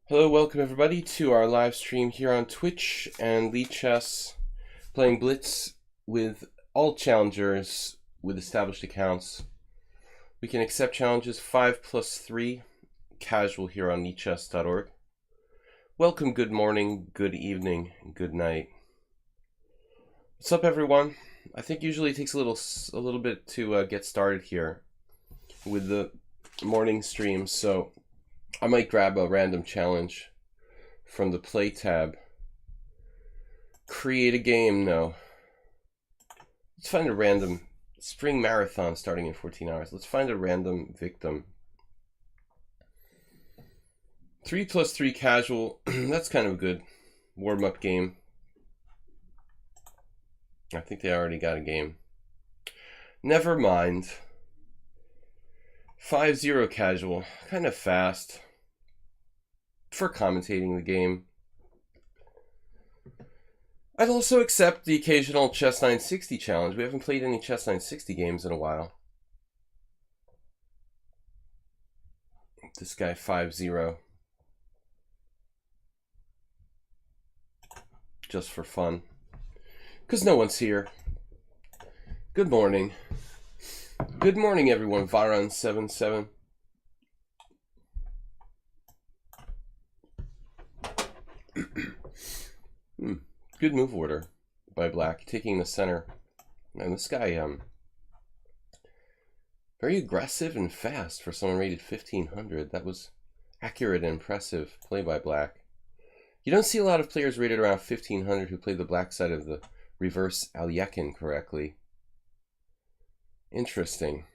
Hello, welcome everybody to our live stream here on Twitch and lichess, playing Blitz with all challengers with established accounts. We can accept challenges 5+3, casual here on lichess.org. Welcome, good morning, good evening, and good night. What's up, everyone? I think usually it takes a little bit to get started here with the morning stream, so I might grab a random challenge from the play tab. Create a game, no. Let's find a random spring marathon starting in 14 hours. Let's find a random victim. 3+3 casual, that's kind of a good warm-up game. I think they already got a game. Never mind. 5-0 casual, kind of fast for commentating the game. I'd also accept the occasional Chess 960 challenge. We haven't played any Chess 960 games in a while. This guy 5-0. Just for fun. Because no one's here. Good morning. Good morning, everyone. Varan77. Good move order by Black, taking the center. And this guy, very aggressive and fast for someone rated 1500. That was accurate and impressive play by Black. You don't see a lot of players rated around 1500 who play the black side of the reverse Alyekin correctly. Interesting.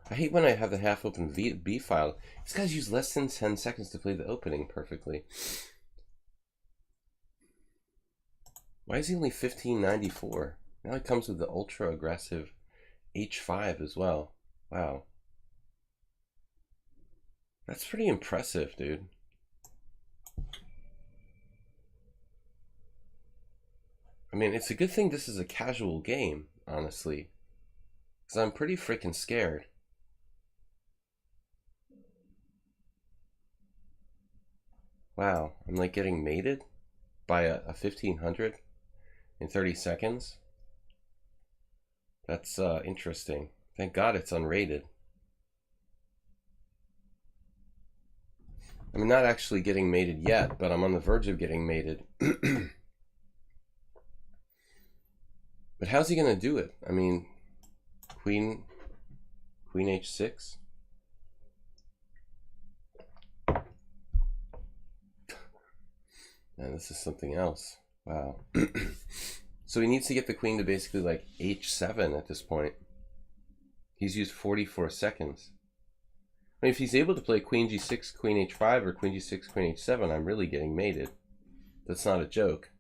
I hate when I have the half-open B file. These guys use less than 10 seconds to play the opening perfectly. Why is he only 1594? Now it comes with the ultra-aggressive H5 as well. Wow. That's pretty impressive, dude. I mean, it's a good thing this is a casual game, honestly. Because I'm pretty freaking scared. Wow, I'm like getting mated by a 1500 in 30 seconds. That's interesting. Thank God it's unrated. I'm not actually getting mated yet, but I'm on the verge of getting mated. But how's he gonna do it? I mean, Queen H6? Man, this is something else. Wow. So he needs to get the queen to basically like H7 at this point. He's used 44 seconds. I mean, if he's able to play Queen G6, Queen H5, or Queen G6, Queen H7, I'm really getting mated. That's not a joke.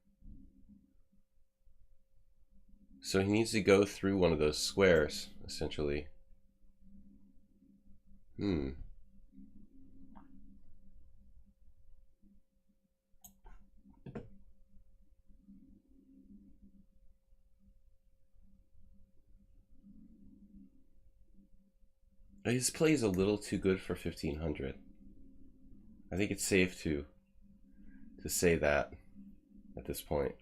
So he needs to go through one of those squares, essentially. His play is a little too good for 1500. I think it's safe to say that at this point.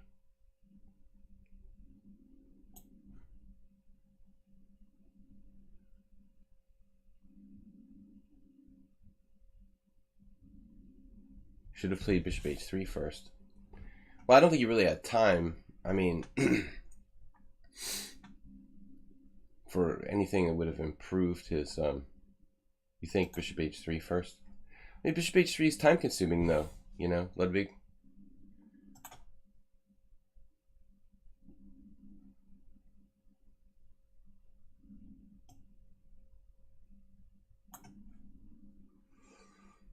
Should have played Bishop H3 first. Well, I don't think he really had time. I mean, for anything that would have improved his, you think Bishop H3 first? I mean, Bishop H3 is time consuming though, you know, Ludwig.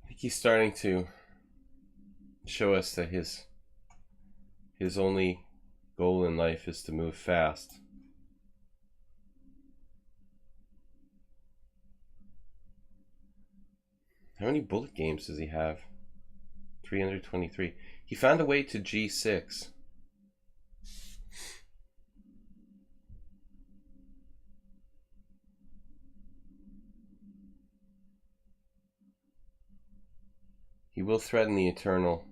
I think he's starting to show us that his only goal in life is to move fast. How many bullet games does he have? 323. He found a way to G6. He will threaten the eternal.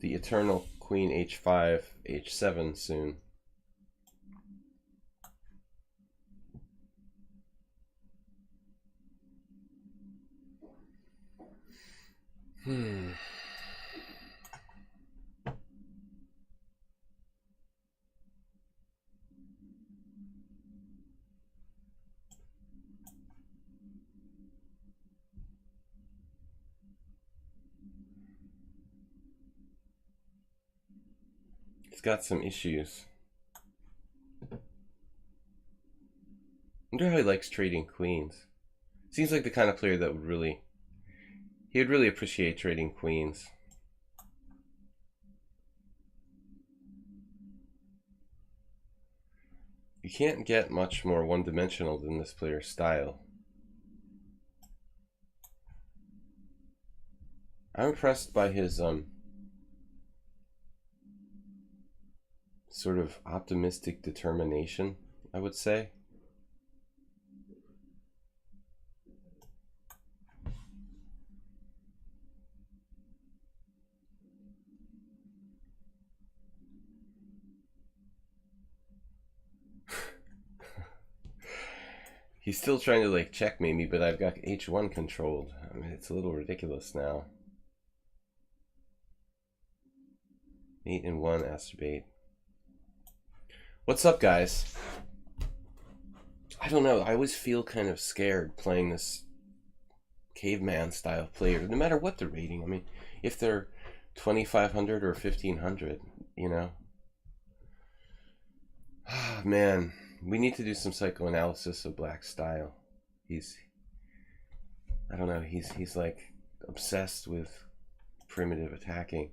The eternal queen h5, h7 soon. He's got some issues. I wonder how he likes trading queens. Seems like the kind of player that would really... He would really appreciate trading queens. You can't get much more one-dimensional than this player's style. I'm impressed by his sort of optimistic determination, I would say. He's still trying to like checkmate me, but I've got h1 controlled. I mean, it's a little ridiculous now. 8-1 astrobate. What's up, guys? I don't know. I always feel kind of scared playing this caveman style player, no matter what the rating. I mean, if they're 2,500 or 1,500, you know. Ah, man. We need to do some psychoanalysis of Black's style. I don't know, he's like obsessed with primitive attacking.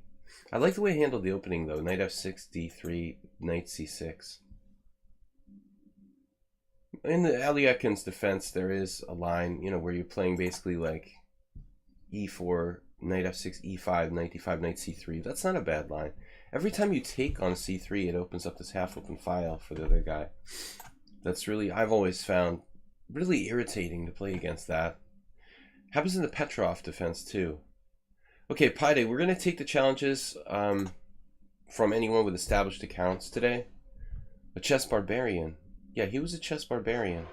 I like the way he handled the opening though. Knight f6, d3, knight c6. In the Aliekin's defense, there is a line, you know, where you're playing basically like e4, knight f6, e5, knight d5, knight c3. That's not a bad line. Every time you take on c3, it opens up this half-open file for the other guy. That's really, I've always found really irritating to play against that. Happens in the Petrov defense too. Okay, Pide, we're going to take the challenges from anyone with established accounts today. A chess barbarian. Yeah, he was a chess barbarian.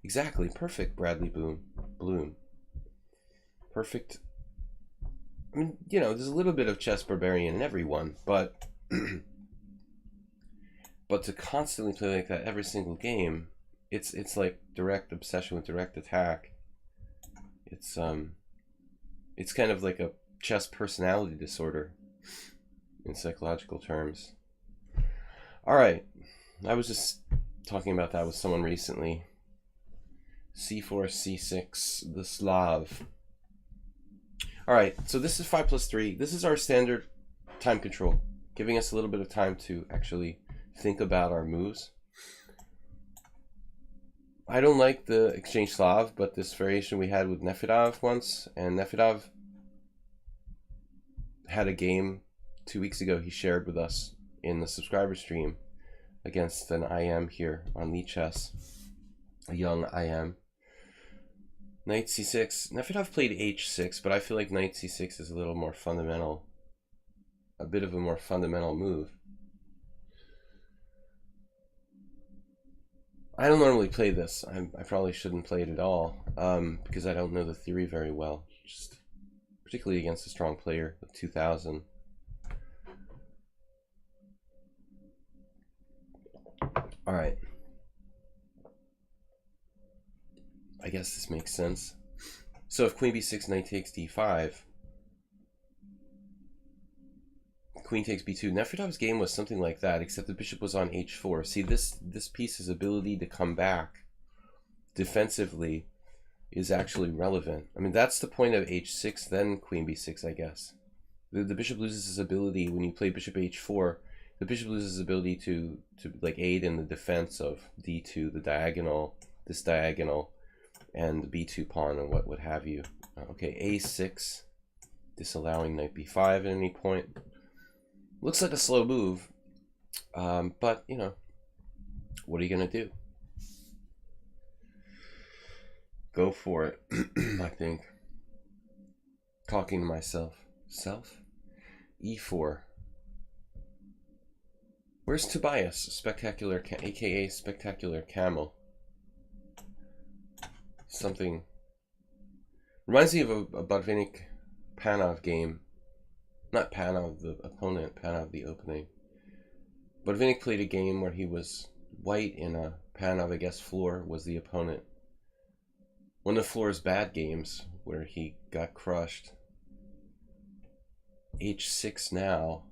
Exactly, perfect, Bradley Bloom. Perfect. I mean, you know, there's a little bit of chess barbarian in everyone, but but to constantly play like that every single game, it's like direct obsession with direct attack. It's kind of like a chess personality disorder in psychological terms. All right, I was just talking about that with someone recently. c4, c6, the Slav. All right, so this is 5+3. This is our standard time control, giving us a little bit of time to actually think about our moves. I don't like the exchange Slav, but this variation we had with Nefedov once, and Nefedov had a game 2 weeks ago he shared with us in the subscriber stream against an IM here on lichess, a young IM. Knight c6. Nefedov played h6, but I feel like knight c6 is a little more fundamental, a bit of a more fundamental move. I don't normally play this. I probably shouldn't play it at all because I don't know the theory very well, just particularly against a strong player of 2000. All right. I guess this makes sense. So if queen b6, knight takes d5, queen takes b2. Nefedov's game was something like that, except the bishop was on h4. See, this piece's ability to come back defensively is actually relevant. I mean, that's the point of h6, then queen b6, I guess. The bishop loses his ability when you play bishop h4. The bishop loses his ability to like aid in the defense of d2, the diagonal, this diagonal, and the b2 pawn and what have you. Okay, a6, disallowing knight b5 at any point. Looks like a slow move, but you know, what are you gonna do? Go for it, I think. Talking to myself. Self? E4. Where's Tobias? Spectacular, aka Spectacular Camel. Something. Reminds me of a Botvinnik Panov game. Not Panov the opponent, Panov the opening. Botvinnik played a game where he was white in a Panov, I guess, floor was the opponent. One of Floor's bad games where he got crushed. H6 now.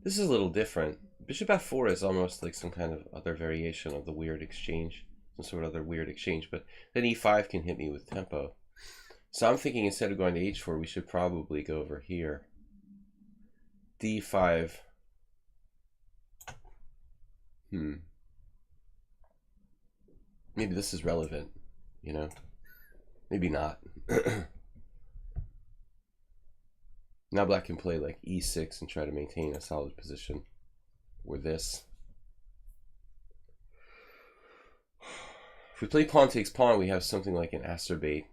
This is a little different. Bishop f4 is almost like some kind of other variation of the weird exchange. Some sort of other weird exchange. But then e5 can hit me with tempo. So I'm thinking instead of going to h4, we should probably go over here. d5. Maybe this is relevant, you know? Maybe not. Now black can play like e6 and try to maintain a solid position. Or this. If we play pawn takes pawn, we have something like an acerbate.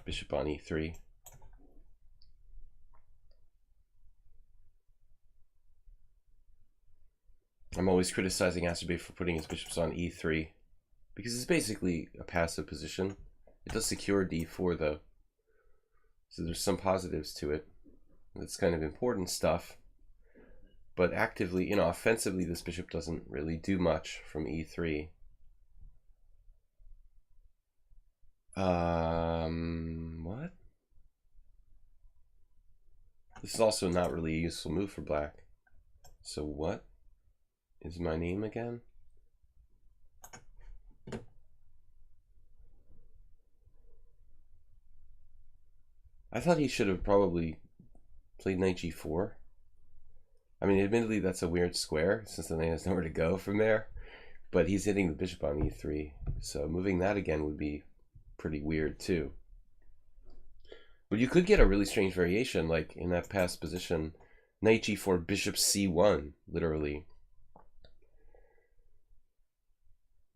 Bishop on e3. I'm always criticizing acerbate for putting his bishops on e3 because it's basically a passive position. It does secure d4 though, so there's some positives to it. That's kind of important stuff. But actively, you know, offensively, this bishop doesn't really do much from e3. What? This is also not really a useful move for black. So what is my name again? I thought he should have probably played knight g4. I mean, admittedly, that's a weird square since the knight has nowhere to go from there. But he's hitting the bishop on e3. So moving that again would be pretty weird too. But you could get a really strange variation, like in that past position, knight g4, bishop c1, literally.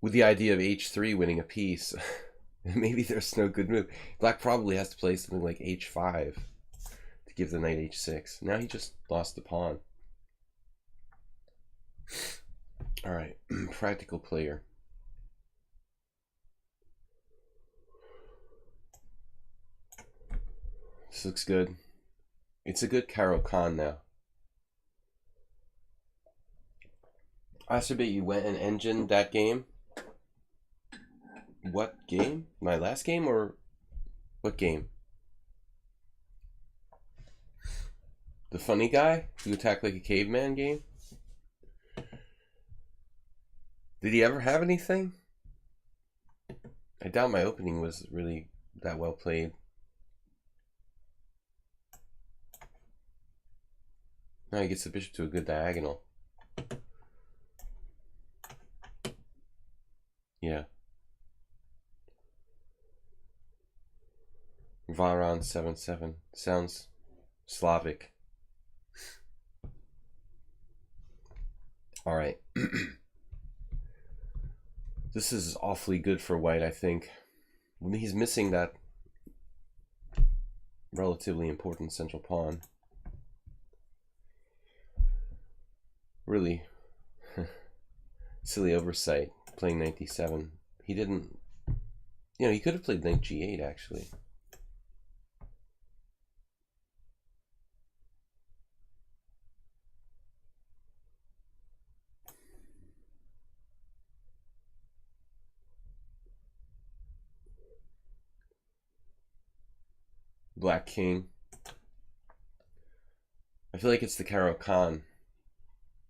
With the idea of h3 winning a piece. Maybe there's no good move. Black probably has to play something like h5 to give the knight h6. Now he just lost the pawn. All right, practical player. This looks good. It's a good Caro-Kann now. Acerbate, you went and engined that game. What game? My last game or what game? The funny guy who attacked like a caveman game? Did he ever have anything? I doubt my opening was really that well played. Now he gets the bishop to a good diagonal. Yeah. Varan 7-7. Sounds Slavic. Alright. This is awfully good for white, I think. He's missing that relatively important central pawn. Really silly oversight playing knight d7. He didn't, you know, he could have played knight g8 actually. Black king. I feel like it's the Caro-Kann.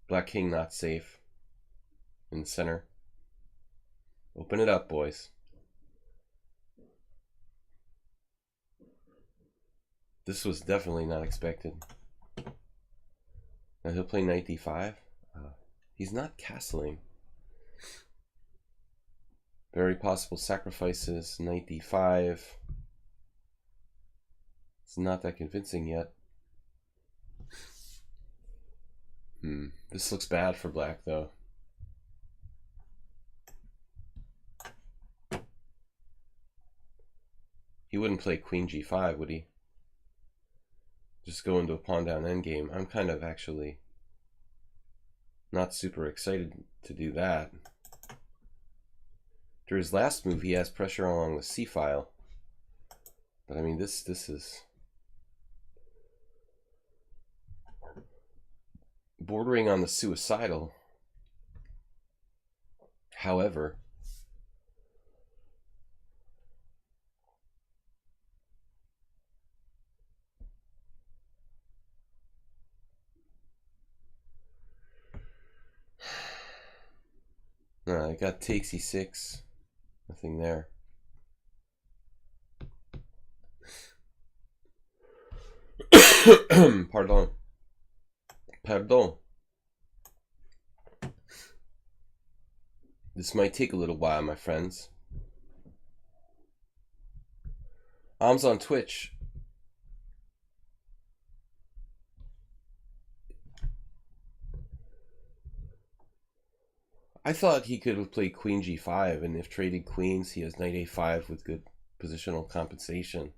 Black king not safe. In the center. Open it up, boys. This was definitely not expected. Now he'll play knight d5. He's not castling. Very possible sacrifices. Knight d5. It's not that convincing yet. This looks bad for black, though. He wouldn't play queen g5, would he? Just go into a pawn down endgame. I'm kind of actually not super excited to do that. After his last move, he has pressure along the c file. But I mean, this is bordering on the suicidal. However, I got takes e6. Nothing there. Pardon. Pardon. This might take a little while, my friends. Arms on Twitch. I thought he could have played queen g5, and if traded queens, he has knight a5 with good positional compensation.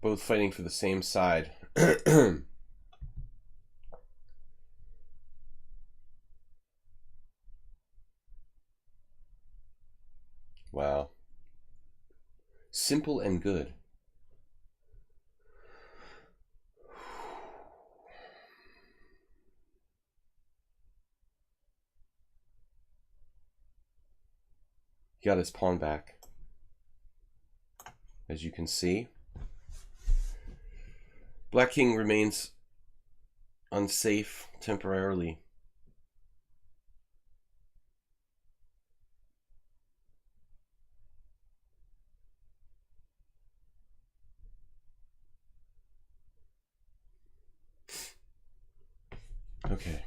Both fighting for the same side. Wow. Simple and good. He got his pawn back. As you can see, Black King remains unsafe temporarily. Okay.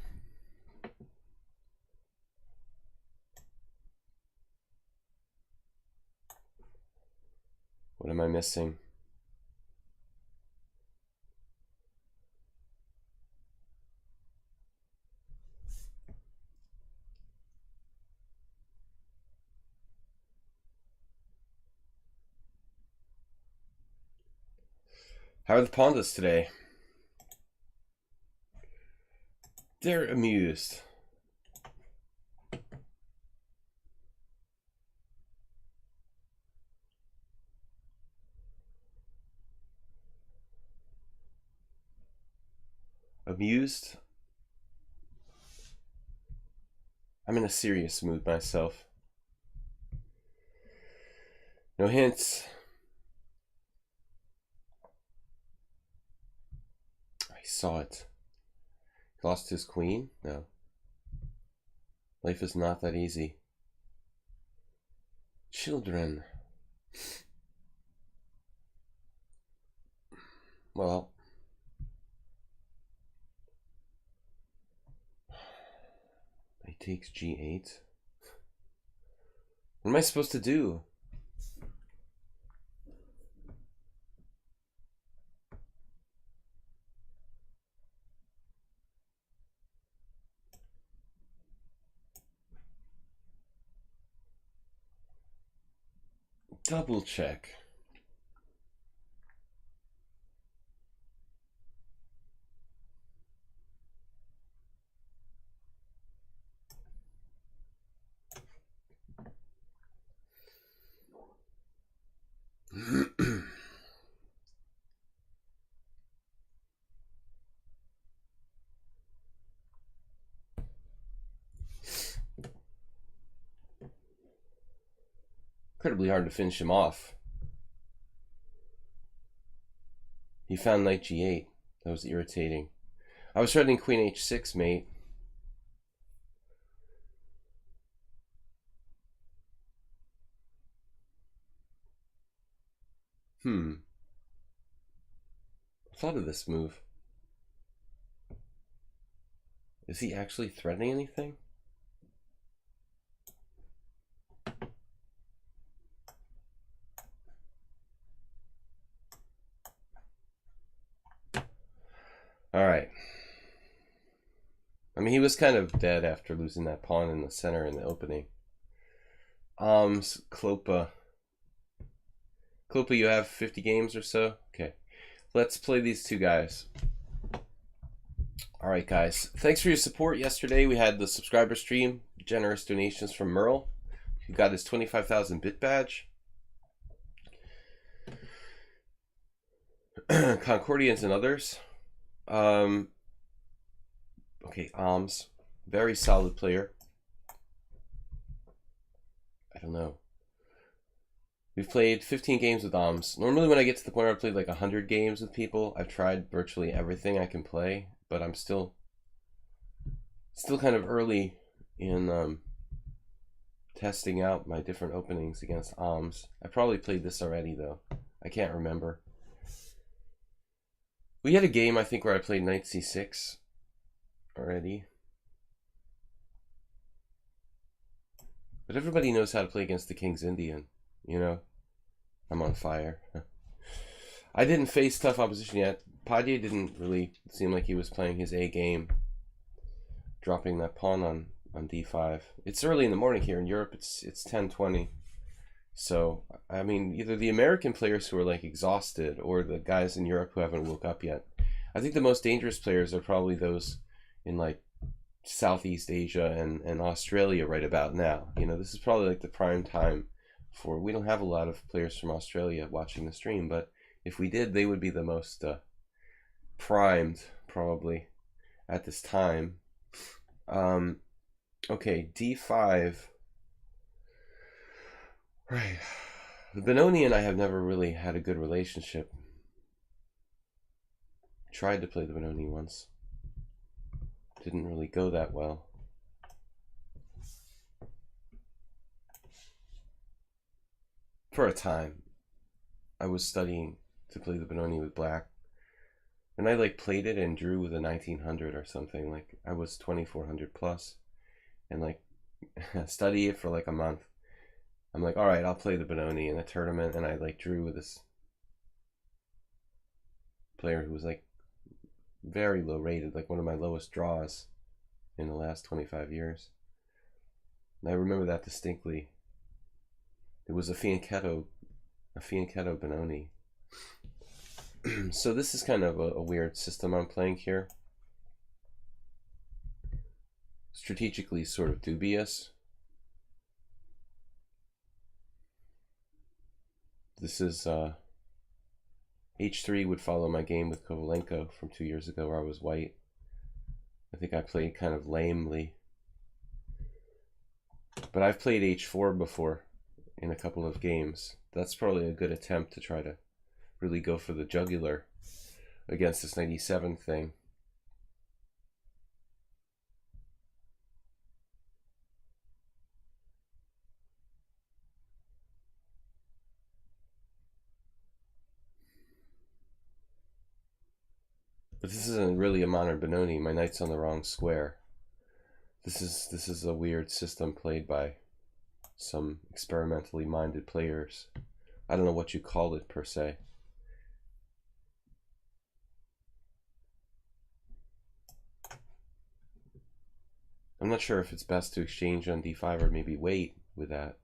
What am I missing? How are the pandas today? They're amused. Amused? I'm in a serious mood myself. No hints. I saw it. Lost his queen? No. Life is not that easy. Children. Well, he takes g8. What am I supposed to do? Double check. Incredibly hard to finish him off. He found knight g8. That was irritating. I was threatening queen h6, mate. I thought of this move. Is he actually threatening anything? All right. I mean, he was kind of dead after losing that pawn in the center in the opening. Klopa. Klopa, you have 50 games or so? Okay. Let's play these two guys. All right, guys. Thanks for your support. Yesterday, we had the subscriber stream. Generous donations from Merle, who got his 25,000 bit badge. Concordians and others. Okay, Alms. Very solid player. I don't know. We've played 15 games with Alms. Normally when I get to the point where I've played like 100 games with people, I've tried virtually everything I can play, but I'm still kind of early in testing out my different openings against Alms. I probably played this already though. I can't remember. We had a game, I think, where I played knight c6 already. But everybody knows how to play against the King's Indian, you know? I'm on fire. I didn't face tough opposition yet. Padye didn't really seem like he was playing his A game. Dropping that pawn on d5. It's early in the morning here in Europe. It's 10:20. So, I mean, either the American players who are like exhausted or the guys in Europe who haven't woke up yet. I think the most dangerous players are probably those in like Southeast Asia and Australia right about now. You know, this is probably like the prime time for, we don't have a lot of players from Australia watching the stream, but if we did, they would be the most primed probably at this time. Okay, d5. Right. The Benoni and I have never really had a good relationship. Tried to play the Benoni once. Didn't really go that well. For a time, I was studying to play the Benoni with black. And I like played it and drew with a 1900 or something. Like I was 2400 plus. And like study it for like a month. I'm like, all right, I'll play the Benoni in a tournament, and I like drew with this player who was like very low rated, like one of my lowest draws in the last 25 years. And I remember that distinctly. It was a fianchetto Benoni. So this is kind of a weird system I'm playing here. Strategically sort of dubious. This is h3 would follow my game with Kovalenko from 2 years ago where I was white. I think I played kind of lamely. But I've played h4 before in a couple of games. That's probably a good attempt to try to really go for the jugular against this 97 thing. But this isn't really a modern Benoni. My knight's on the wrong square. This is a weird system played by some experimentally minded players. I don't know what you call it per se. I'm not sure if it's best to exchange on d5 or maybe wait with that.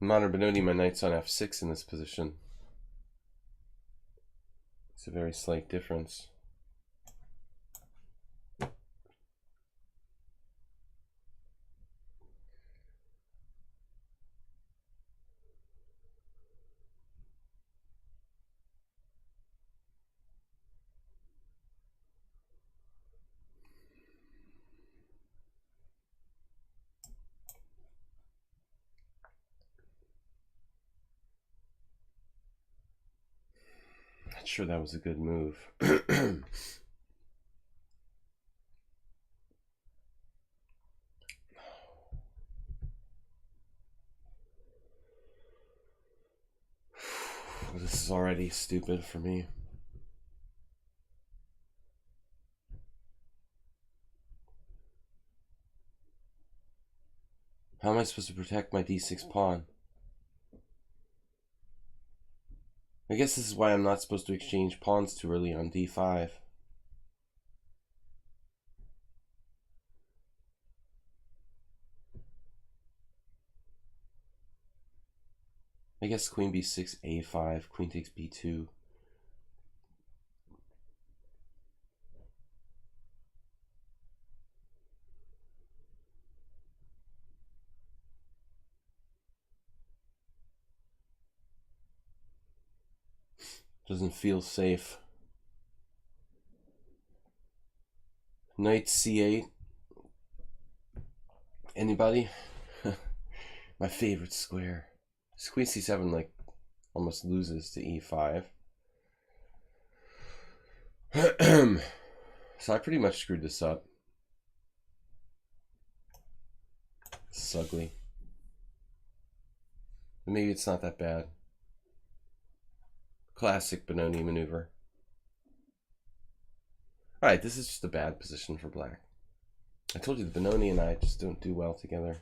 Modern Benoni, my knight's on f6 in this position. It's a very slight difference. Not sure that was a good move. This is already stupid for me. How am I supposed to protect my d6 pawn? I guess this is why I'm not supposed to exchange pawns too early on d5. I guess queen b6, a5, queen takes b2. Doesn't feel safe. Knight c8. Anybody? My favorite square. Queen c7 like almost loses to e5. So I pretty much screwed this up. It's ugly. But maybe it's not that bad. Classic Benoni maneuver. Alright, this is just a bad position for black. I told you the Benoni and I just don't do well together.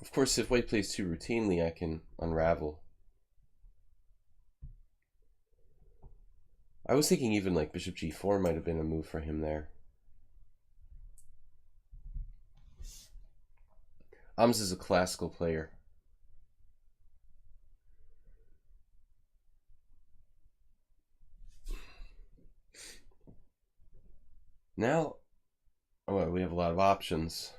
Of course, if white plays too routinely, I can unravel. I was thinking even like bishop g4 might have been a move for him there. Ams is a classical player. Now, oh, we have a lot of options.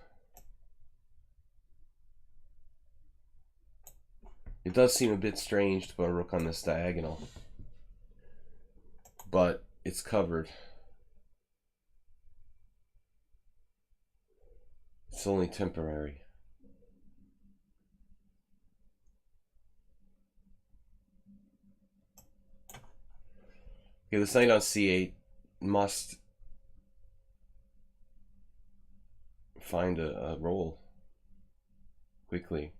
It does seem a bit strange to put a rook on this diagonal, but it's covered. It's only temporary. Okay, this knight on c8 must find a role quickly.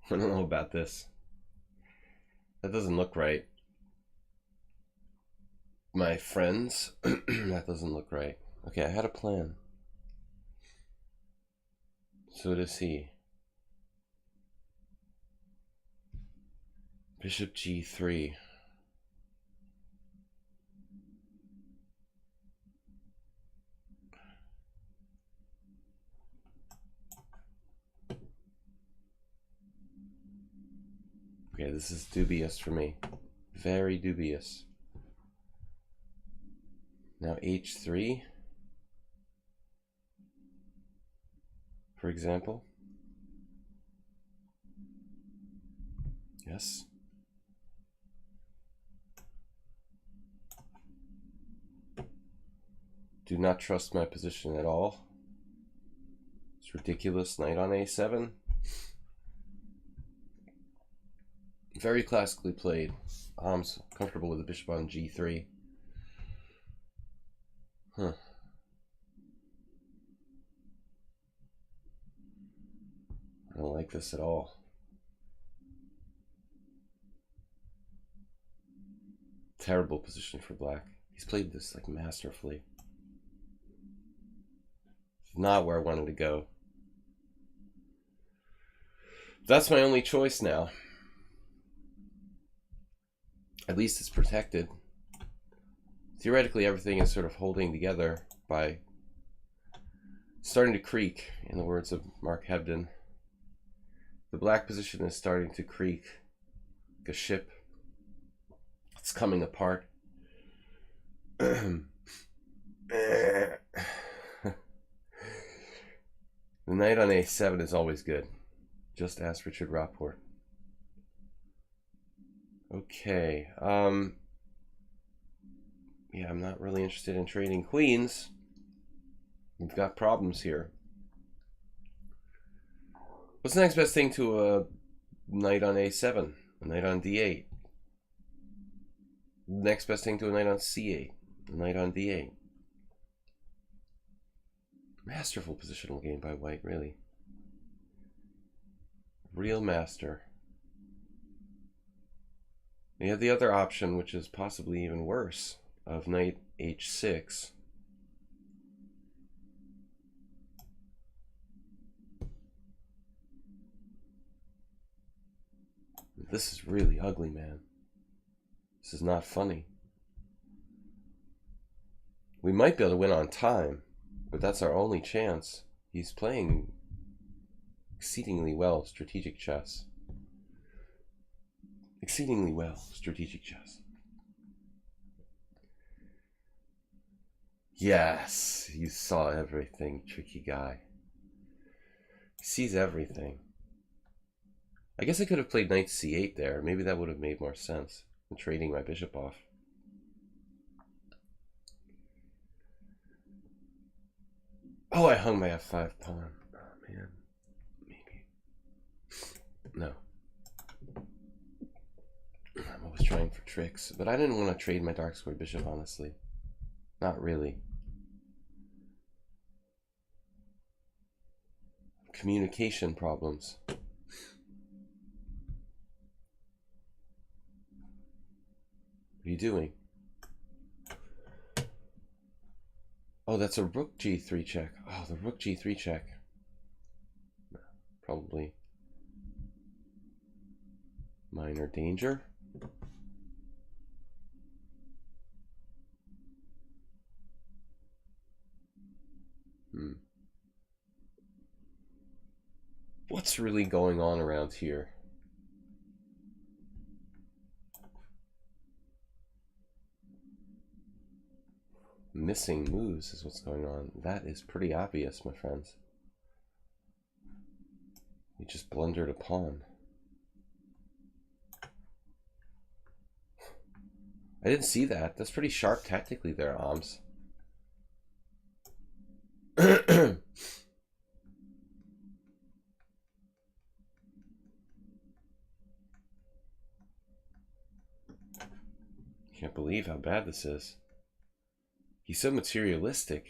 I don't know about this. That doesn't look right. My friends, that doesn't look right. Okay, I had a plan. So does he. Bishop g3. Okay, this is dubious for me. Very dubious. Now h3, for example. Yes. Do not trust my position at all. It's ridiculous. Knight on a7. Very classically played. I'm comfortable with the bishop on g3. Huh. I don't like this at all. Terrible position for black. He's played this like masterfully. It's not where I wanted to go. That's my only choice now. At least it's protected. Theoretically, everything is sort of holding together by starting to creak, in the words of Mark Hebden. The black position is starting to creak like a ship. It's coming apart. The knight on a7 is always good. Just ask Richard Rapport. Okay. Yeah, I'm not really interested in trading queens. We've got problems here. What's the next best thing to a knight on a7? A knight on d8? Next best thing to a knight on c8, a knight on d8. Masterful positional game by white, really. Real master. You have the other option, which is possibly even worse, of knight h6. This is really ugly, man. This is not funny. We might be able to win on time, but that's our only chance. He's playing exceedingly well strategic chess. Exceedingly well strategic chess. Yes, you saw everything, tricky guy. He sees everything. I guess I could have played knight c8 there. Maybe that would have made more sense than trading my bishop off. Oh, I hung my f5 pawn. Oh, man. Maybe. No. I'm always trying for tricks. But I didn't want to trade my dark square bishop, honestly. Not really. Communication problems. What are you doing? Oh, that's a rook g3 check. Oh, the rook g3 check. Probably minor danger. What's really going on around here? Missing moves is what's going on. That is pretty obvious, my friends. We just blundered a pawn. I didn't see that. That's pretty sharp tactically there, Oms. Can't believe how bad this is. He's so materialistic.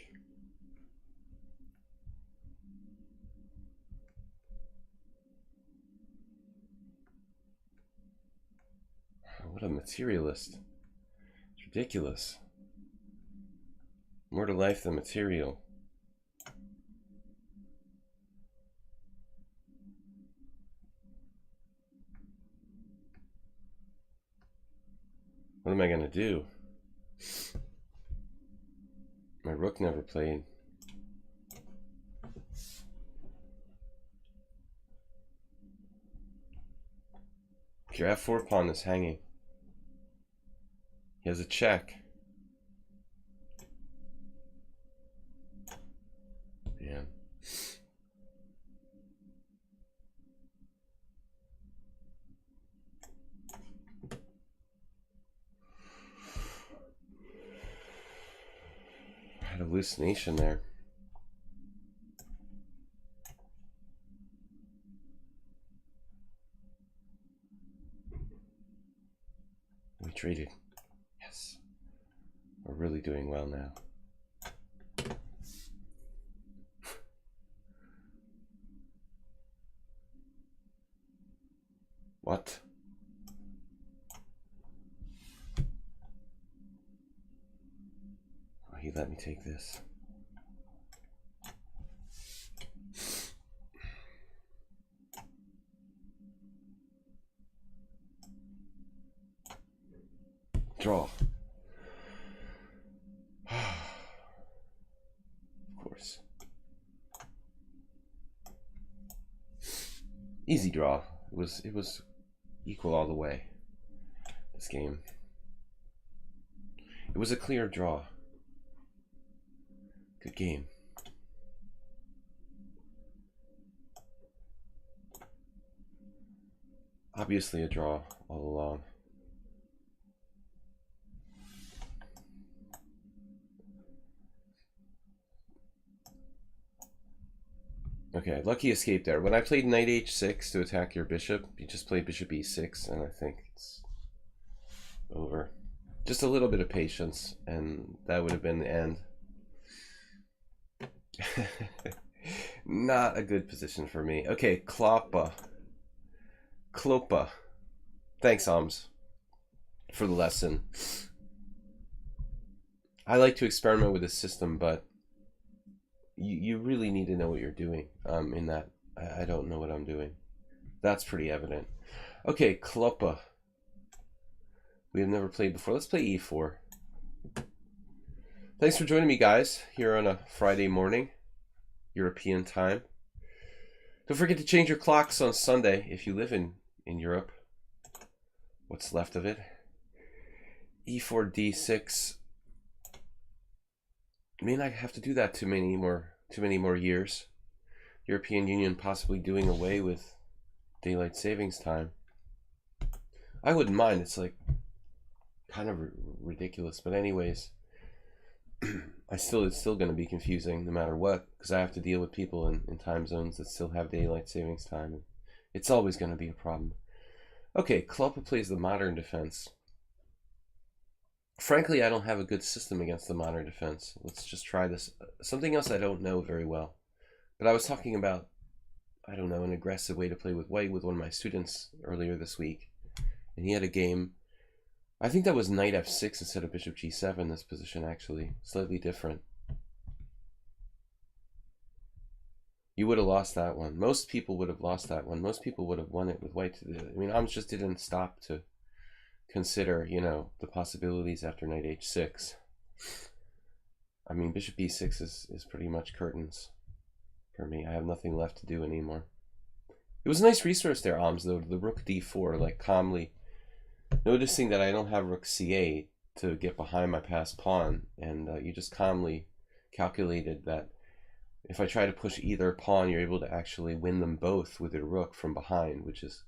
What a materialist. It's ridiculous. More to life than material. What am I going to do? My rook never played. Your f4 pawn is hanging. He has a check. Man. I had a hallucination there. We traded. Yes. We're really doing well now. What? Oh, he let me take this. Draw. Of course. Easy draw. It was equal all the way. This game. It was a clear draw. Good game. Obviously a draw all along. Okay, lucky escape there. When I played knight h6 to attack your bishop, you just played bishop e6, and I think it's over. Just a little bit of patience, and that would have been the end. Not a good position for me. Okay, Klopa. Thanks, Oms, for the lesson. I like to experiment with the system, but you really need to know what you're doing. In that, I don't know what I'm doing. That's pretty evident. Okay, Klopa. We have never played before. Let's play e4. Thanks for joining me, guys, here on a Friday morning, European time. Don't forget to change your clocks on Sunday if you live in Europe. What's left of it? E4, D6. May not have to do that too many more years. European Union possibly doing away with daylight savings time. I wouldn't mind. It's like kind of ridiculous, but anyways, it's still going to be confusing no matter what, because I have to deal with people in time zones that still have daylight savings time. It's always going to be a problem. Okay, Klopa plays the modern defense. Frankly, I don't have a good system against the modern defense. Let's just try this. Something else I don't know very well. But I was talking about, I don't know, an aggressive way to play with white with one of my students earlier this week. And he had a game, I think that was knight f6 instead of bishop g7, this position actually. Slightly different. You would have lost that one. Most people would have lost that one. Most people would have won it with white. I mean, Ams just didn't stop to consider, you know, the possibilities after knight h6. I mean, bishop b6 is pretty much curtains for me. I have nothing left to do anymore. It was a nice resource there, Ams, though, the rook d4, like calmly noticing that I don't have rook c8 to get behind my passed pawn, and you just calmly calculated that if I try to push either pawn, you're able to actually win them both with your rook from behind, which is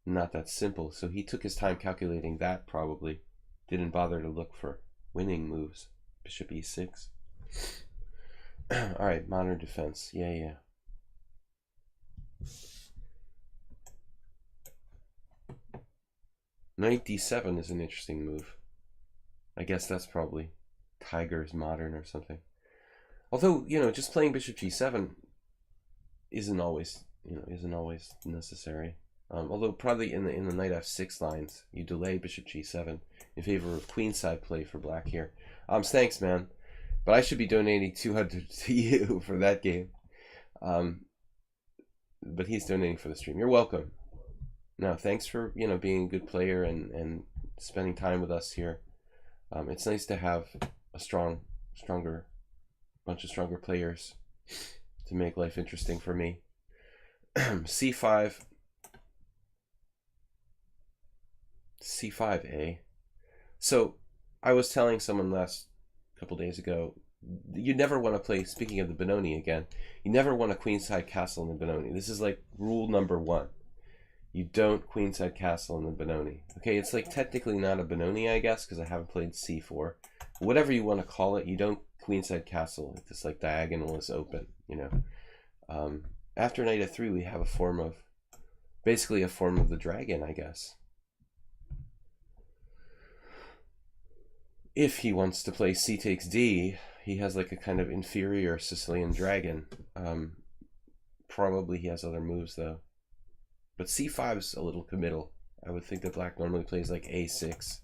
not that simple. So he took his time calculating that, probably. Didn't bother to look for winning moves. Bishop e6. Alright, modern defense. Yeah. Knight d7 is an interesting move. I guess that's probably Tiger's modern or something. Although, you know, just playing bishop g7 isn't always necessary. Although probably in the knight f6 lines, you delay bishop g7 in favor of queenside play for black here. Thanks, man. But I should be donating 200 to you for that game. But he's donating for the stream. You're welcome. No, thanks for, you know, being a good player and spending time with us here. It's nice to have a bunch of stronger players to make life interesting for me. C5. C5A. So I was telling someone last couple days ago, you never want to play, speaking of the Benoni again, you never want a queenside castle in the Benoni. This is like rule number 1. You don't queenside castle in the Benoni. Okay, it's like technically not a Benoni, I guess, because I haven't played c4. Whatever you want to call it, you don't queenside castle. It's just like diagonal is open, you know. After knight f3, we have a form of, basically a form of the dragon, I guess. If he wants to play c takes d, he has like a kind of inferior Sicilian dragon. Probably he has other moves though. But c5 is a little committal. I would think that black normally plays like a6.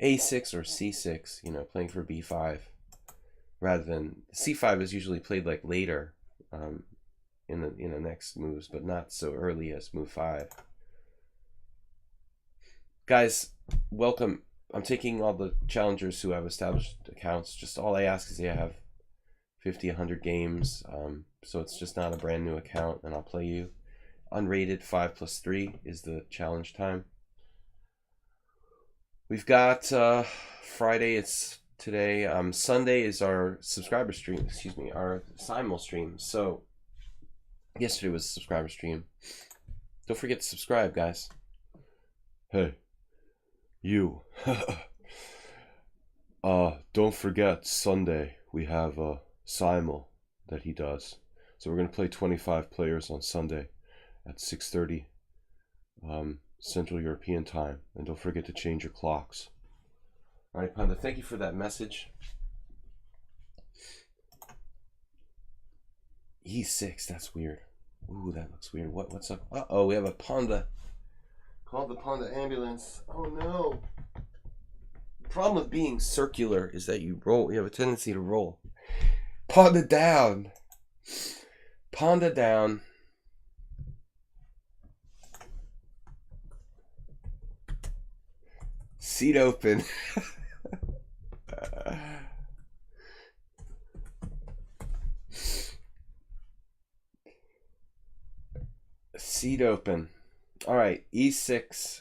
a6 or c6, you know, playing for b5. Rather than c5 is usually played like later in the next moves, but not so early as move 5. Guys, welcome. I'm taking all the challengers who have established accounts. Just all I ask is they have 50, 100 games. So it's just not a brand new account, and I'll play you. Unrated 5+3 is the challenge time. We've got Friday, it's today. Sunday is our subscriber stream, our simul stream. So yesterday was a subscriber stream. Don't forget to subscribe, guys. Hey, you. Don't forget Sunday we have a simul that he does. So we're gonna play 25 players on Sunday at 6:30 Central European time, and don't forget to change your clocks. All right, Panda, thank you for that message. E6, that's weird. Ooh, that looks weird. What's up? Uh-oh, we have a Panda. Call the Panda ambulance. Oh, no. The problem with being circular is that you roll. You have a tendency to roll. Panda down. Panda down. Seat open. Seat open. All right, E6.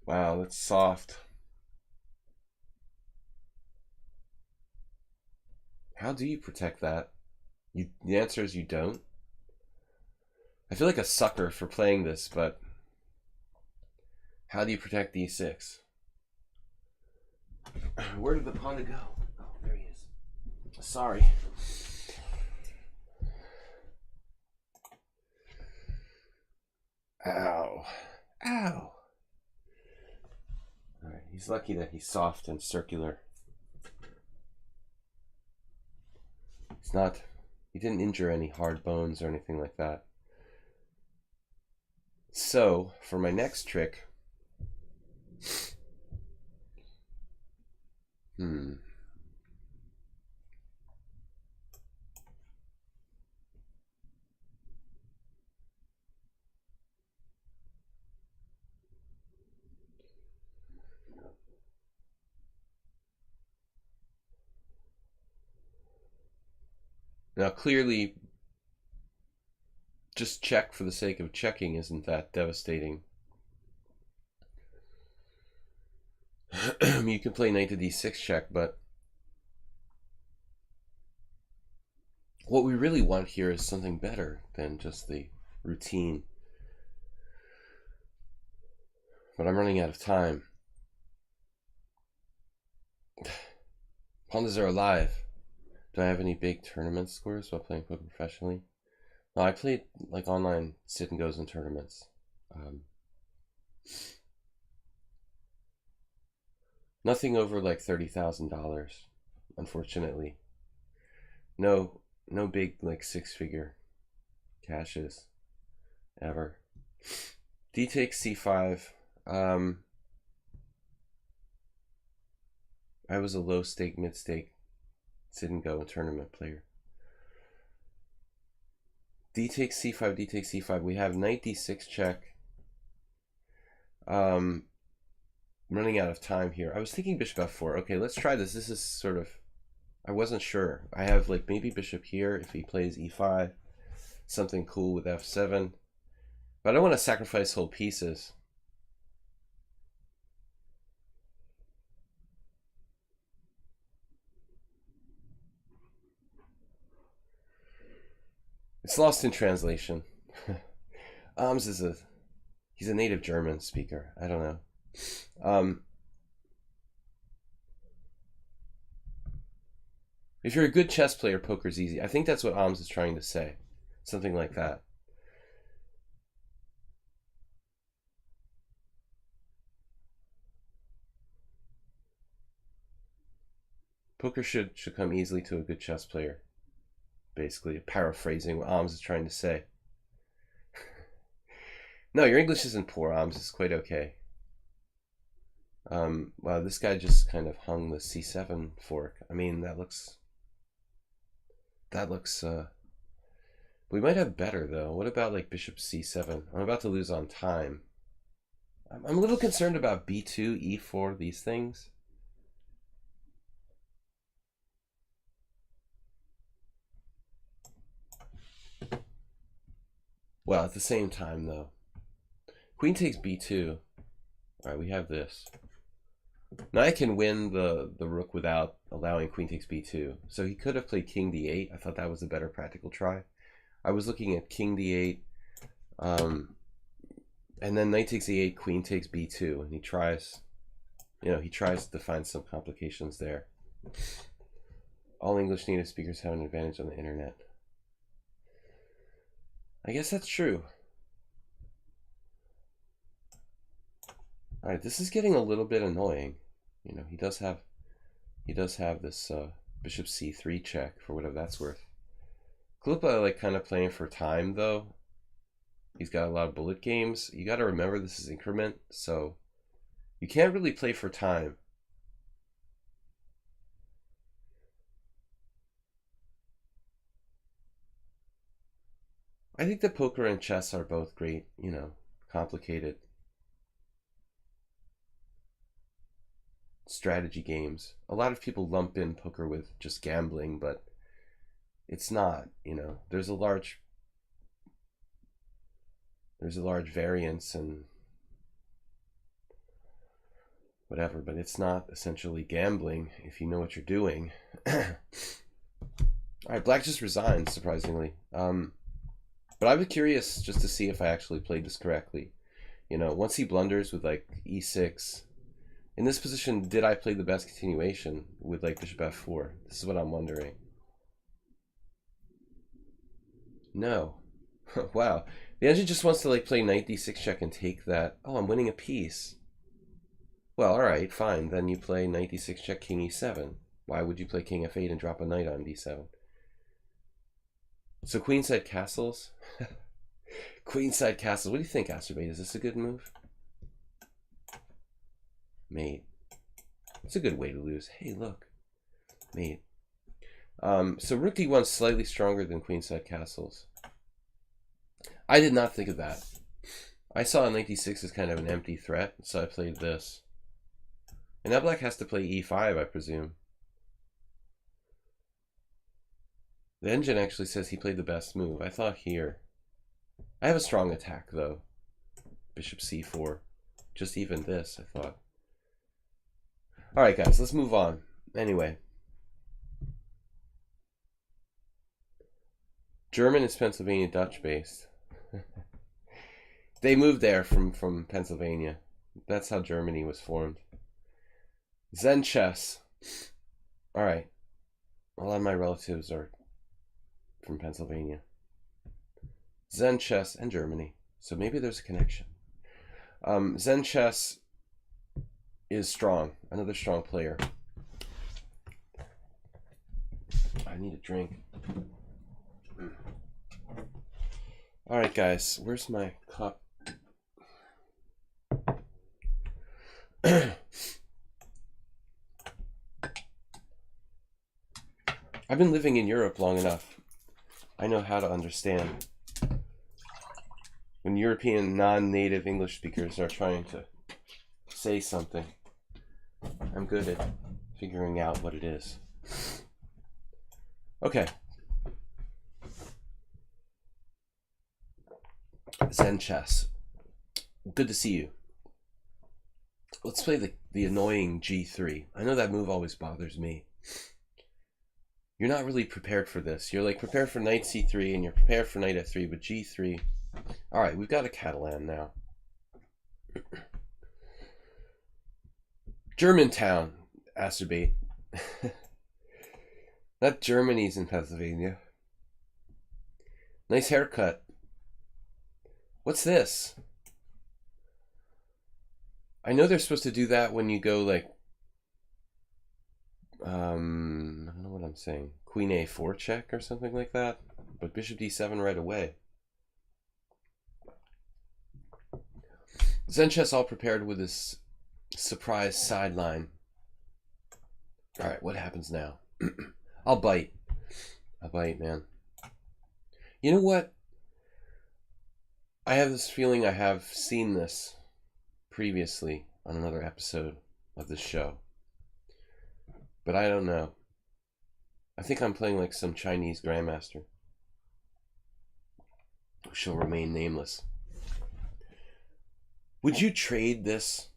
Wow, that's soft. How do you protect that? The answer is you don't. I feel like a sucker for playing this, but how do you protect E6? Where did the Panda go? Oh, there he is. Sorry. Ow. Ow. Alright, he's lucky that he's soft and circular. He didn't injure any hard bones or anything like that. So, for my next trick, now clearly, just check for the sake of checking isn't that devastating. You can play knight to d6 check, but what we really want here is something better than just the routine. But I'm running out of time. Pandas are alive. Do I have any big tournament scores while playing poker professionally? No, I played like online sit and goes in tournaments. Nothing over like $30,000, unfortunately. No big like six-figure cashes ever. D takes c5. I was a low stake, mid stake sit and go tournament player. D takes c5, D takes c5. We have knight d6 check. Running out of time here. I was thinking bishop f4. Okay, let's try this. This is sort of, I wasn't sure. I have like maybe bishop here if he plays e5. Something cool with f7. But I don't want to sacrifice whole pieces. It's lost in translation. Arms is he's a native German speaker. I don't know. If you're a good chess player, poker's easy. I think that's what Arms is trying to say. Something like that. Poker should come easily to a good chess player. Basically, paraphrasing what Arms is trying to say. No, your English isn't poor, Arms. It's quite okay. Wow, this guy just kind of hung the c7 fork. I mean, that looks, we might have better, though. What about, like, bishop c7? I'm about to lose on time. I'm a little concerned about b2, e4, these things. Well, at the same time, though. Queen takes b2. All right, we have this. Now I can win the rook without allowing queen takes b2. So he could have played king d8. I thought that was a better practical try. I was looking at king d8, and then knight takes e8, queen takes b2, and he tries, he tries to find some complications there. All English native speakers have an advantage on the internet. I guess that's true. All right, this is getting a little bit annoying. You know, he does have this bishop c3 check for whatever that's worth. Kalupa like kind of playing for time though. He's got a lot of bullet games. You got to remember this is increment, so you can't really play for time. I think that poker and chess are both great, you know, complicated strategy games. A lot of people lump in poker with just gambling, but it's not, you know. There's a large variance and whatever, but it's not essentially gambling if you know what you're doing. All right, black just resigned, surprisingly. But I was curious just to see if I actually played this correctly. You know, once he blunders with like e6, in this position, did I play the best continuation with like bishop f4? This is what I'm wondering. No. Wow. The engine just wants to like play knight d6 check and take that. Oh, I'm winning a piece. Well, alright, fine. Then you play knight d6 check, king e7. Why would you play king f8 and drop a knight on d7? So queenside castles? Queenside castles. What do you think, Asterbait? Is this a good move? Mate. It's a good way to lose. Hey, look. Mate. So rook d1 is slightly stronger than queenside castles. I did not think of that. I saw knight d6 as kind of an empty threat, so I played this. And now black has to play e5, I presume. The engine actually says he played the best move. I thought here. I have a strong attack, though. Bishop c4. Just even this, I thought. Alright, guys, let's move on. Anyway. German is Pennsylvania Dutch based. They moved there from Pennsylvania. That's how Germany was formed. Zen chess. Alright. A lot of my relatives are from Pennsylvania. Zen chess and Germany. So maybe there's a connection. Zen chess is strong. Another strong player. I need a drink. Alright, guys. Where's my cup? I've been living in Europe long enough. I know how to understand when European non-native English speakers are trying to say something. I'm good at figuring out what it is. Okay. Zen chess. Good to see you. Let's play the annoying g3. I know that move always bothers me. You're not really prepared for this. You're like prepared for knight c3 and you're prepared for knight f3, but g3. All right, we've got a Catalan now. Germantown, Asterbait. Not Germany's in Pennsylvania. Nice haircut. What's this? I know they're supposed to do that when you go like I don't know what I'm saying. Queen a4 check or something like that. But bishop d7 right away. Zen chess all prepared with this surprise sideline. Alright, what happens now? I'll bite. I'll bite, man. You know what? I have this feeling I have seen this previously on another episode of this show. But I don't know. I think I'm playing like some Chinese grandmaster who shall remain nameless. Would you trade this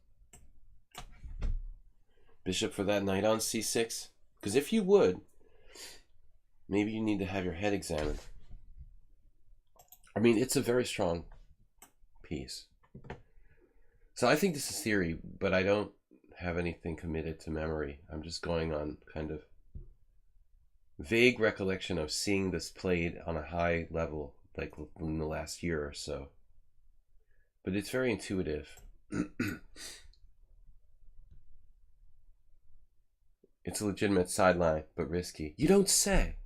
bishop for that knight on c6? Because if you would, maybe you need to have your head examined. I mean, it's a very strong piece. So I think this is theory, but I don't have anything committed to memory. I'm just going on kind of vague recollection of seeing this played on a high level, like in the last year or so. But it's very intuitive. It's a legitimate sideline, but risky. You don't say.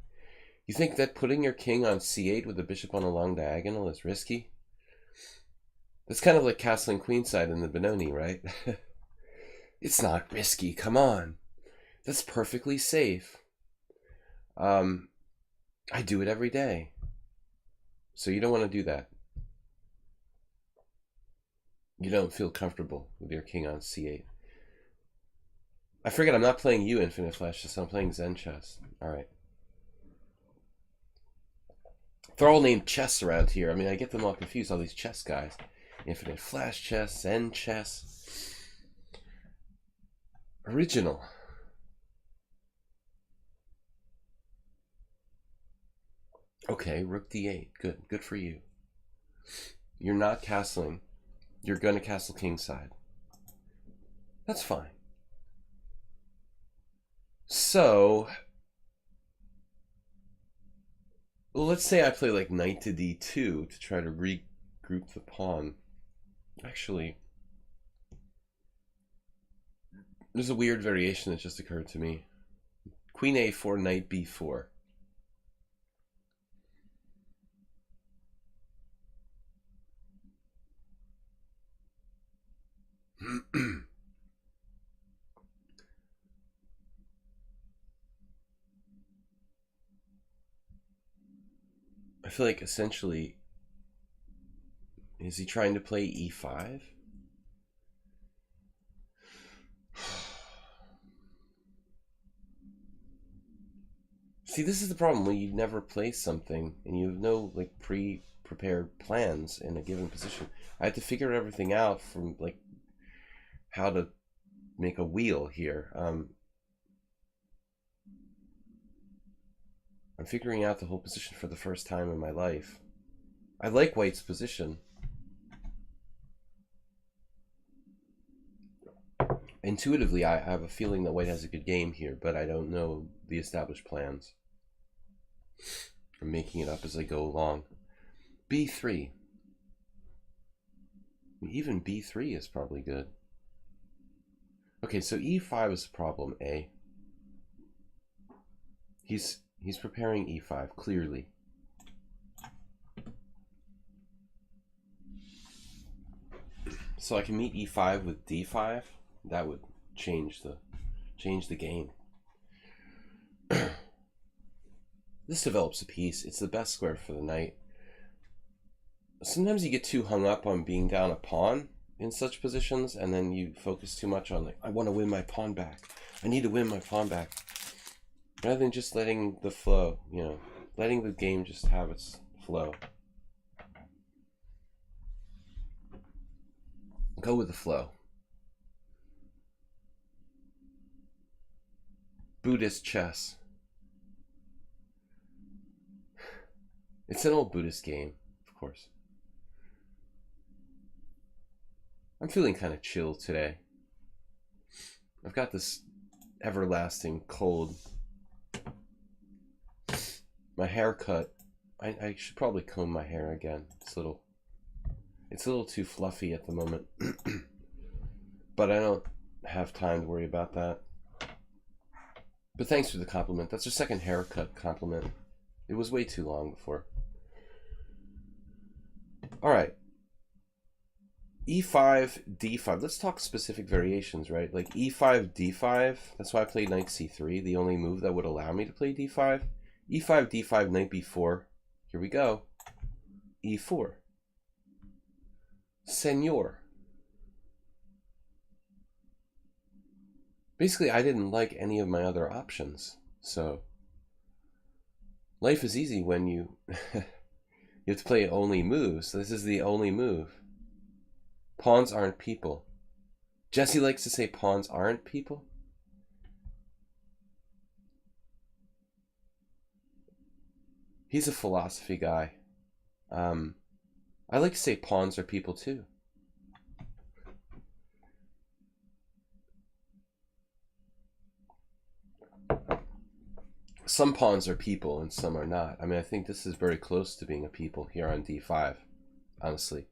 You think that putting your king on c8 with the bishop on a long diagonal is risky? That's kind of like castling queenside in the Benoni, right? It's not risky, come on. That's perfectly safe. I do it every day. So you don't want to do that. You don't feel comfortable with your king on c8. I forget I'm not playing you Infinite Flash Chess, I'm playing Zen Chess. Alright. They're all named chess around here. I mean, I get them all confused, all these chess guys. Infinite Flash Chess, Zen Chess. Original. Okay, rook d8. Good. Good for you. You're not castling. You're going to castle kingside. That's fine. So, well, let's say I play like knight to d2 to try to regroup the pawn. Actually, there's a weird variation that just occurred to me. Queen a4, knight b4. I feel like essentially, is he trying to play e5? See, this is the problem when you never play something and you have no like pre-prepared plans in a given position. I had to figure everything out from like how to make a wheel here. I'm figuring out the whole position for the first time in my life. I like White's position. Intuitively, I have a feeling that White has a good game here, but I don't know the established plans. I'm making it up as I go along. b3. Even b3 is probably good. Okay, so e5 is a problem, A. He's preparing e5, clearly. So I can meet e5 with d5. That would change the game. This develops a piece. It's the best square for the knight. Sometimes you get too hung up on being down a pawn in such positions, and then you focus too much on like, I want to win my pawn back. I need to win my pawn back. Rather than just letting the flow, you know, letting the game just have its flow. Go with the flow. Buddhist chess. It's an old Buddhist game, of course. I'm feeling kind of chill today. I've got this everlasting cold. My haircut, I should probably comb my hair again. It's a little too fluffy at the moment. But I don't have time to worry about that. But thanks for the compliment. That's your second haircut compliment. It was way too long before. Alright. e5, d5. Let's talk specific variations, right? Like e5, d5. That's why I played knight c3. The only move that would allow me to play d5. e5, d5, knight b4. Here we go. e4. Senor. Basically, I didn't like any of my other options. So, life is easy when you you have to play only moves. This is the only move. Pawns aren't people. Jesse likes to say pawns aren't people. He's a philosophy guy. I like to say pawns are people too. Some pawns are people and some are not. I mean, I think this is very close to being a people here on d5, honestly.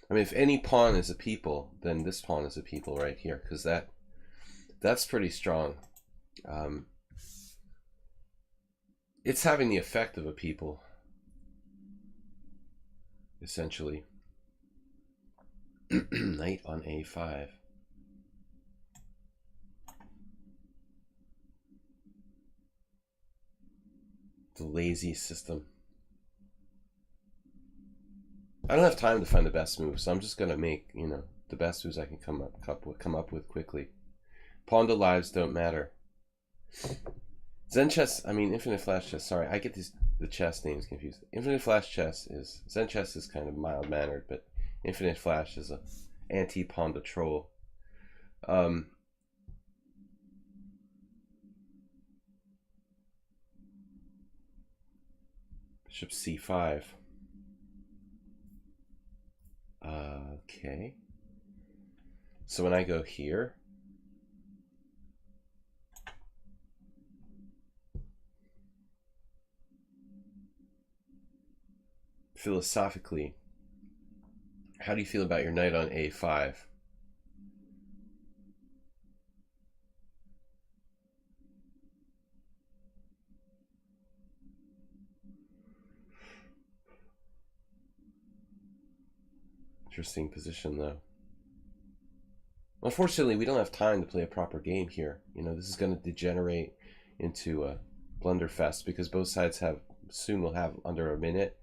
I mean, if any pawn is a people, then this pawn is a people right here, because that's pretty strong. It's having the effect of a people, essentially. Knight on a5. The lazy system. I don't have time to find the best move, so I'm just gonna make, you know, the best moves I can come up with quickly. Pawn to lives don't matter. Zen chess, I mean infinite flash chess. Sorry, I get the chess names confused. Infinite flash chess is Zen chess is kind of mild mannered, but infinite flash is a anti-pawn to troll. Bishop c5. Okay. So when I go here, philosophically, how do you feel about your knight on a5? Interesting position, though. Unfortunately, we don't have time to play a proper game here. You know, this is going to degenerate into a blunderfest because both sides soon will have under a minute.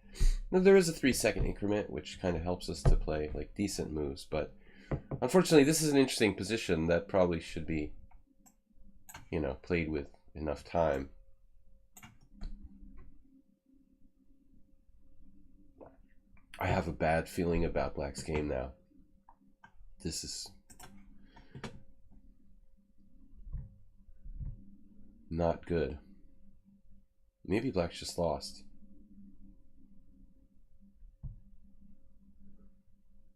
Now, there is a 3-second increment, which kind of helps us to play like decent moves, but unfortunately, this is an interesting position that probably should be, you know, played with enough time. I have a bad feeling about Black's game now. This is not good. Maybe Black's just lost.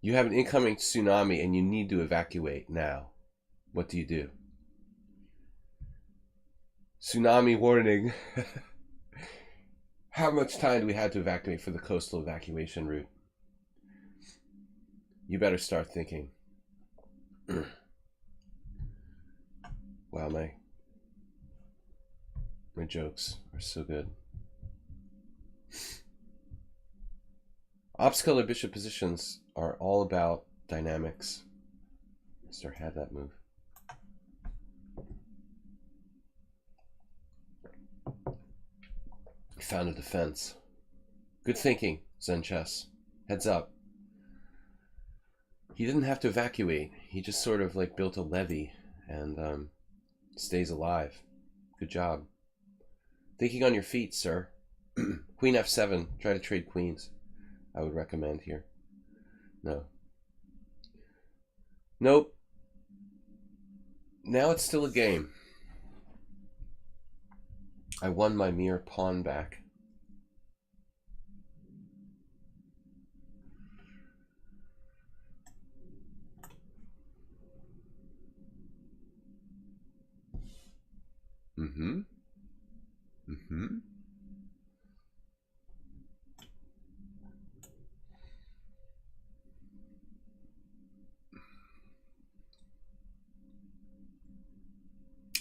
You have an incoming tsunami and you need to evacuate now. What do you do? Tsunami warning. How much time do we have to evacuate for the coastal evacuation route? You better start thinking. Wow, my jokes are so good. Ops color bishop positions are all about dynamics. Mr. had that move. Found a defense. Good thinking, Zen chess. Heads up. He didn't have to evacuate. He just sort of like built a levee and stays alive. Good job. Thinking on your feet, sir. Queen f7. Try to trade queens. I would recommend here. No. Nope. Now it's still a game. I won my mere pawn back. Mm-hmm. Mm-hmm.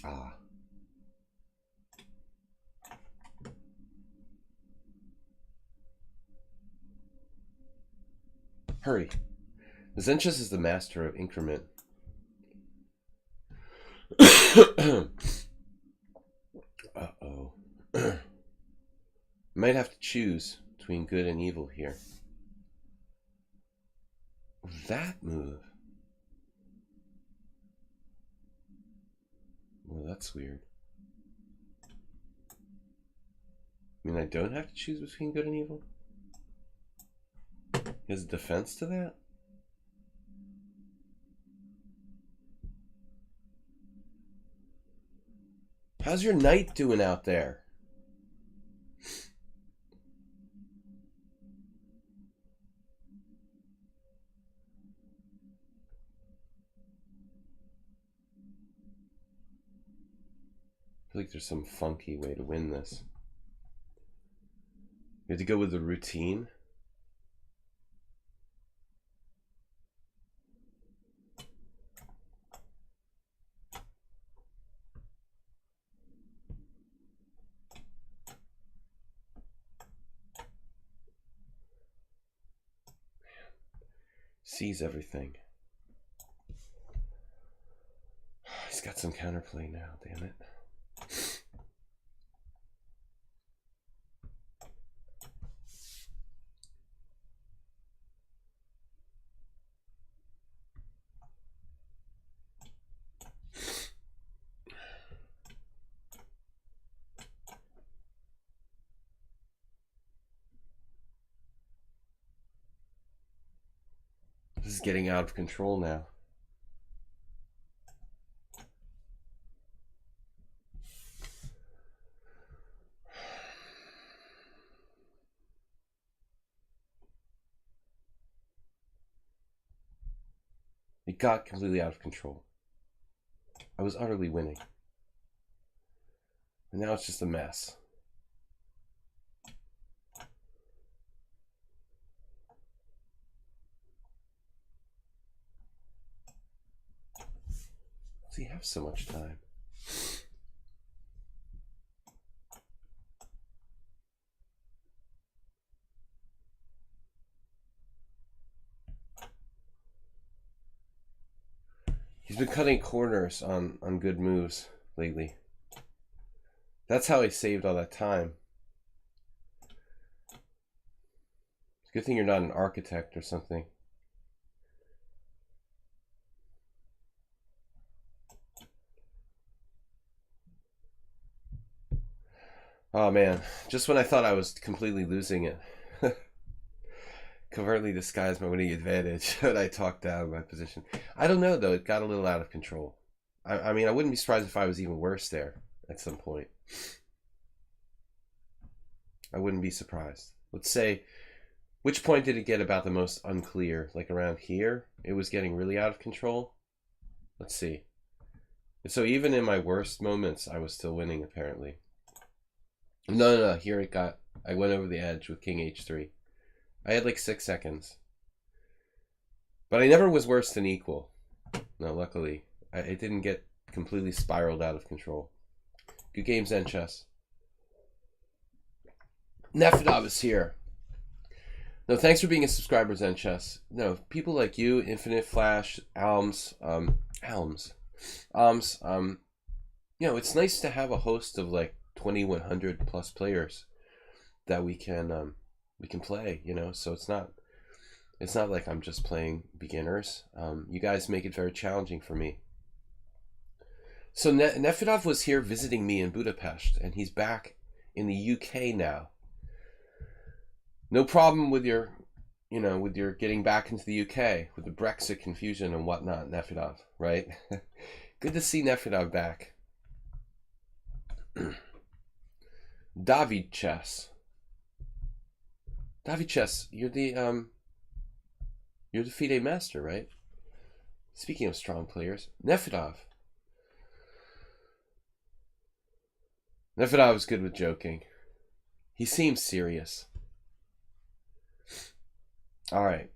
Ah. Hurry. Zen chess is the master of increment. Uh-oh. Might have to choose between good and evil here. That move. Well, that's weird. I mean, I don't have to choose between good and evil? He has a defense to that? How's your knight doing out there? I feel like there's some funky way to win this. You have to go with the routine. sees everything. He's got some counterplay now, damn it. This is getting out of control now. It got completely out of control. I was utterly winning. And now it's just a mess. Does he have so much time? He's been cutting corners on good moves lately. That's how he saved all that time. It's a good thing you're not an architect or something. Oh man, just when I thought I was completely losing it. Covertly disguised my winning advantage, but I talked down my position. I don't know though, it got a little out of control. I mean, I wouldn't be surprised if I was even worse there at some point. I wouldn't be surprised. Let's say, which point did it get about the most unclear? Like around here? It was getting really out of control? Let's see. So even in my worst moments, I was still winning apparently. No, here it got, I went over the edge with King H3. I had like 6 seconds. But I never was worse than equal. No, luckily. It didn't get completely spiraled out of control. Good game, Zen Chess. Nefedov is here. No, thanks for being a subscriber, Zen Chess. No, people like you, Infinite Flash, Alms, you know, it's nice to have a host of like 2,100 plus players that we can play, you know, so it's not like I'm just playing beginners. You guys make it very challenging for me. So Nefedov was here visiting me in Budapest, and he's back in the UK now. No problem with your, you know, with your getting back into the UK, with the Brexit confusion and whatnot, Nefedov, right? Good to see Nefedov back. David Chess. David Chess, you're the FIDE master, right? Speaking of strong players, Nefedov. Nefedov is good with joking. He seems serious. All right.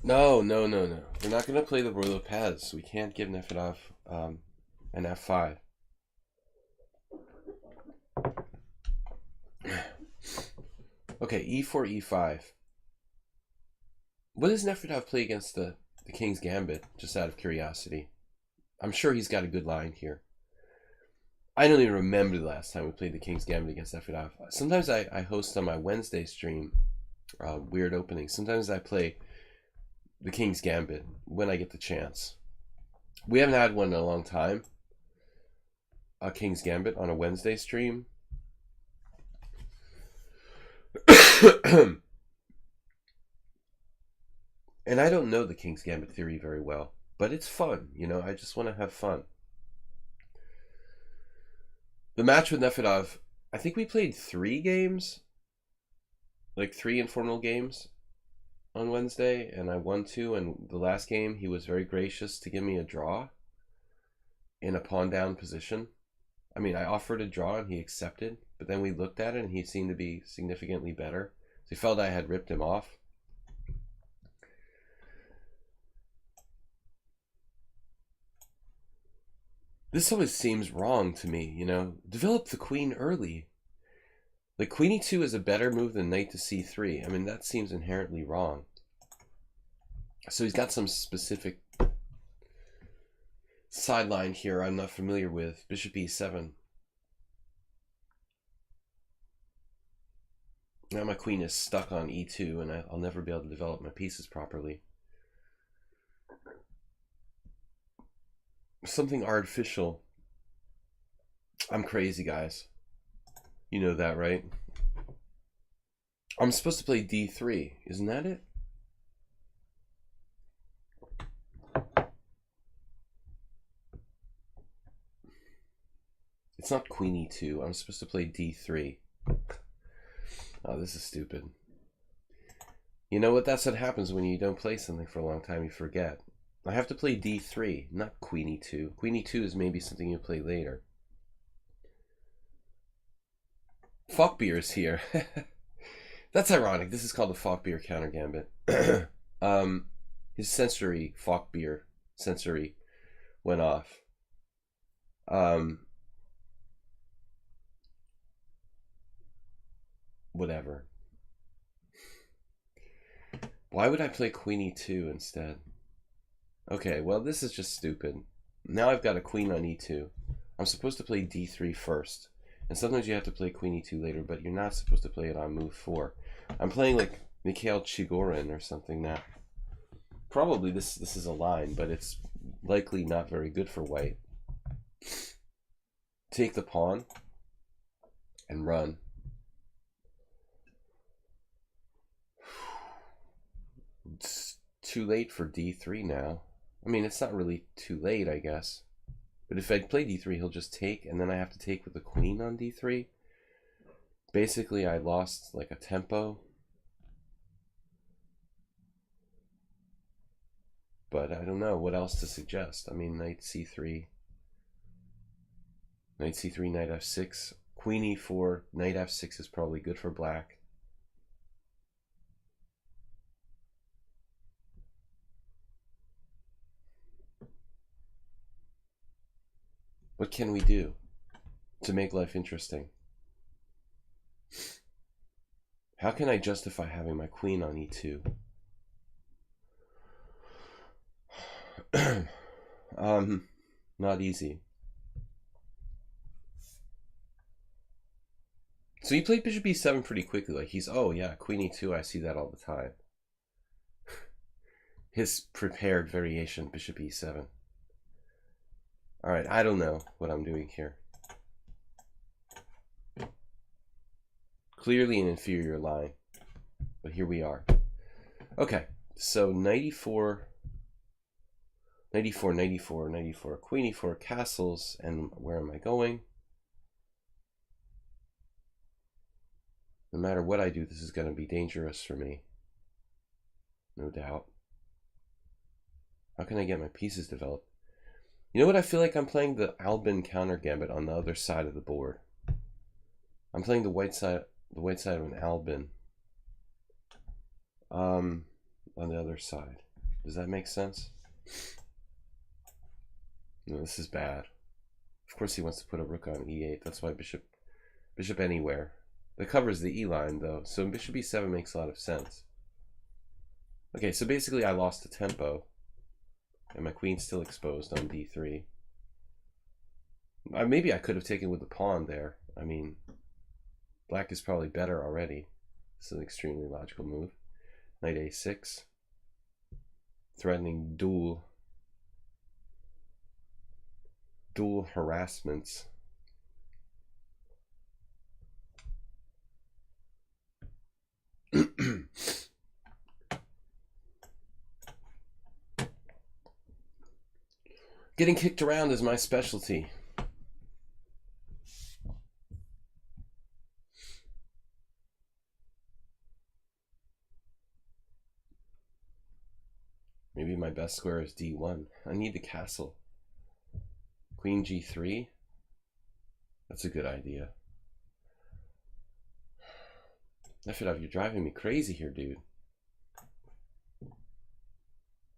No. We're not going to play the Royal Pez. We can't give Nefedov an F5. Okay, E4, E5. What does Nefedov play against the King's Gambit, just out of curiosity? I'm sure he's got a good line here. I don't even remember the last time we played the King's Gambit against Nefedov. Sometimes I host on my Wednesday stream weird openings. Sometimes I play the King's Gambit when I get the chance. We haven't had one in a long time. A King's Gambit on a Wednesday stream. And I don't know the King's Gambit theory very well, but it's fun, you know, I just want to have fun. The match with Nefedov, I think we played 3 games, like 3 informal games on Wednesday, and I won 2, and the last game he was very gracious to give me a draw in a pawn down position. I mean, I offered a draw and he accepted, but then we looked at it and he seemed to be significantly better. So he felt I had ripped him off. This always seems wrong to me, you know. Develop the queen early. Like, queen e2 is a better move than knight to c3. I mean, that seems inherently wrong. So he's got some specific sideline here I'm not familiar with. Bishop e7. Now my queen is stuck on e2, and I'll never be able to develop my pieces properly. Something artificial. I'm crazy, guys. You know that, right? I'm supposed to play d3. Isn't that it? It's not queen e2. I'm supposed to play d3. Oh, this is stupid. You know what? That's what happens when you don't play something for a long time. You forget. I have to play d3, not queen e2. Queen e2 is maybe something you play later. Falkbeer is here. That's ironic. This is called the Falkbeer counter gambit. His sensory Falkbeer sensory went off. Whatever. Why would I play queen e2 instead? Okay, well, this is just stupid. Now I've got a queen on e2. I'm supposed to play d3 first. And sometimes you have to play queen e2 later, but you're not supposed to play it on move 4. I'm playing like Mikhail Chigorin or something now. Probably this is a line, but it's likely not very good for white. Take the pawn and run. It's too late for d3 now. I mean, it's not really too late, I guess. But if I play d3, he'll just take, and then I have to take with the queen on d3. Basically, I lost like a tempo. But I don't know what else to suggest. I mean, knight c3. Knight c3, knight f6. Queen e4, knight f6 is probably good for black. What can we do to make life interesting? How can I justify having my queen on e2? Not easy. So he played bishop e7 pretty quickly. Like he's, oh yeah, queen e2, I see that all the time. His prepared variation, bishop e7. All right, I don't know what I'm doing here. Clearly an inferior line, but here we are. Okay, so knight e4, knight e4, knight e4, knight e4, queen e4, castles, and where am I going? No matter what I do, this is going to be dangerous for me. No doubt. How can I get my pieces developed? You know what? I feel like I'm playing the Albin counter gambit on the other side of the board. I'm playing the white side of an Albin. On the other side. Does that make sense? No, this is bad. Of course he wants to put a rook on e8. That's why bishop anywhere. That covers the e line though. So bishop e7 makes a lot of sense. Okay, so basically I lost the tempo. And my queen's still exposed on d3. Maybe I could have taken with the pawn there. I mean, black is probably better already. This is an extremely logical move. Knight a6. Threatening dual harassments. Getting kicked around is my specialty. Maybe my best square is d1. I need the castle. Queen g3. That's a good idea. Nefedov, you're driving me crazy here, dude.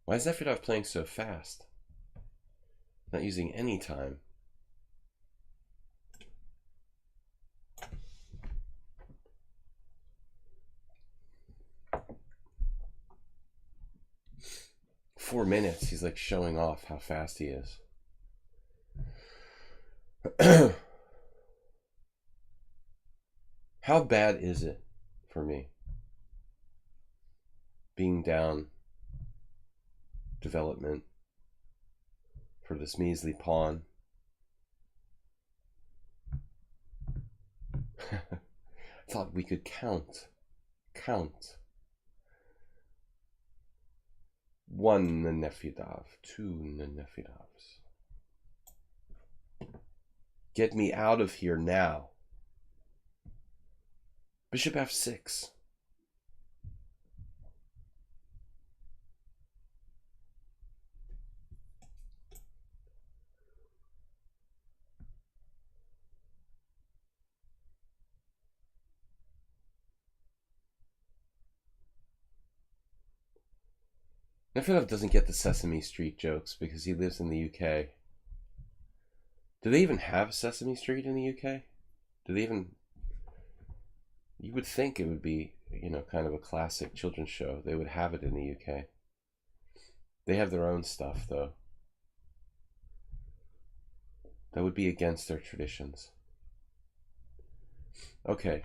Why is Nefedov playing so fast? Not using any time. 4 minutes, he's like showing off how fast he is. How bad is it for me being down development for this measly pawn? I thought we could count. One Nefidov, two Nefidovs. Get me out of here now. Bishop f6. Nefidov doesn't get the Sesame Street jokes because he lives in the UK. Do they even have Sesame Street in the UK? Do they even... You would think it would be, you know, kind of a classic children's show. They would have it in the UK. They have their own stuff, though. That would be against their traditions. Okay.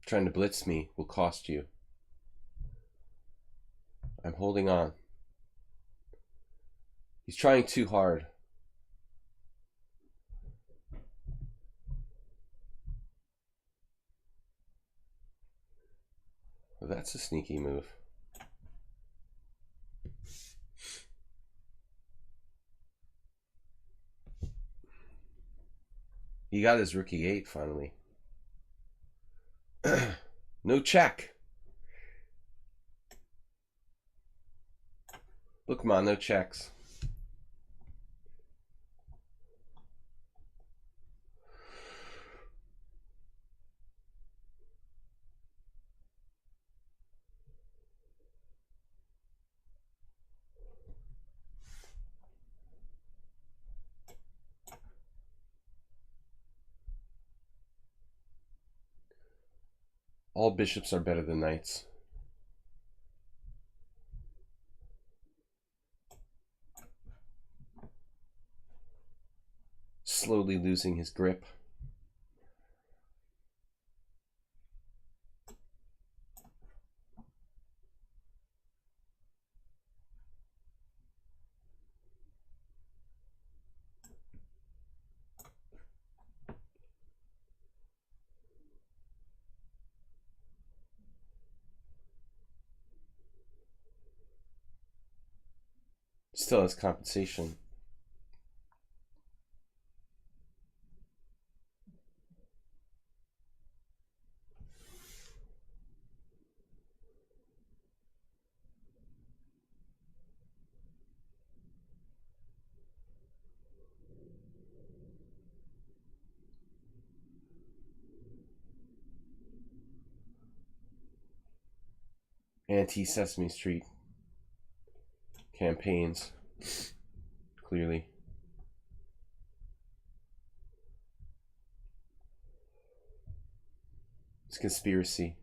Trying to blitz me will cost you. I'm holding on. He's trying too hard. Well, that's a sneaky move. He got his rook e8 finally. No check. Look, man, no checks. All bishops are better than knights. Slowly losing his grip. Still has compensation. Anti-Sesame Street campaigns, clearly. It's conspiracy.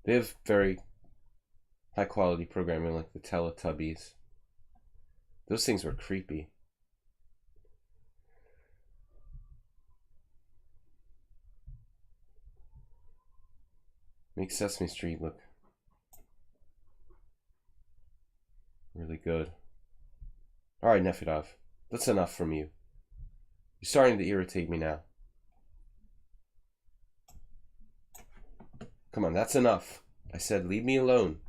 They have very high quality programming like the Teletubbies. Those things were creepy. Make Sesame Street look really good. Alright, Nefidov, that's enough from you. You're starting to irritate me now. Come on, that's enough. I said leave me alone.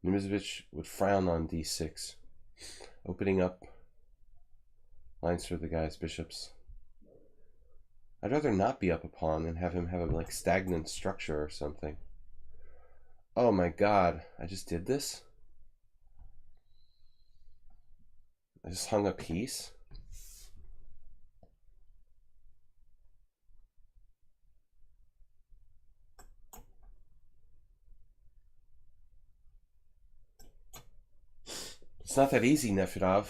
Numisevich would frown on d6, opening up lines for the guy's bishops. I'd rather not be up a pawn and have him have a like stagnant structure or something. Oh my god, I just did this? just hung a piece. It's not that easy, Nefedov.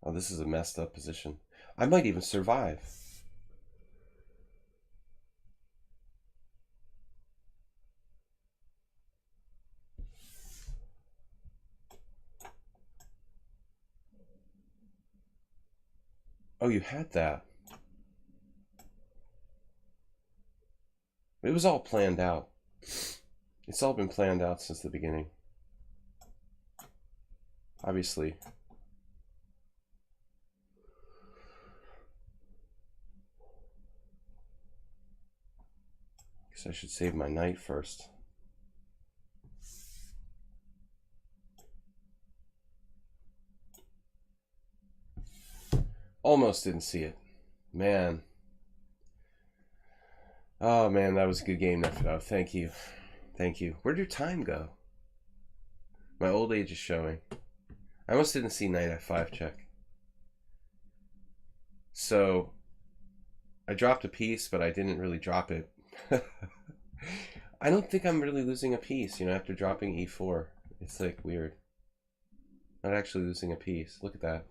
Oh, this is a messed up position. I might even survive. Oh, you had that. It was all planned out. It's all been planned out since the beginning. Obviously. Guess I should save my knight first. Almost didn't see it. Man. Oh man, that was a good game, Nefedov. Thank you. Thank you. Where'd your time go? My old age is showing. I almost didn't see knight f5 check. So I dropped a piece, but I didn't really drop it. I don't think I'm really losing a piece, you know, after dropping e4. It's like weird. Not actually losing a piece. Look at that.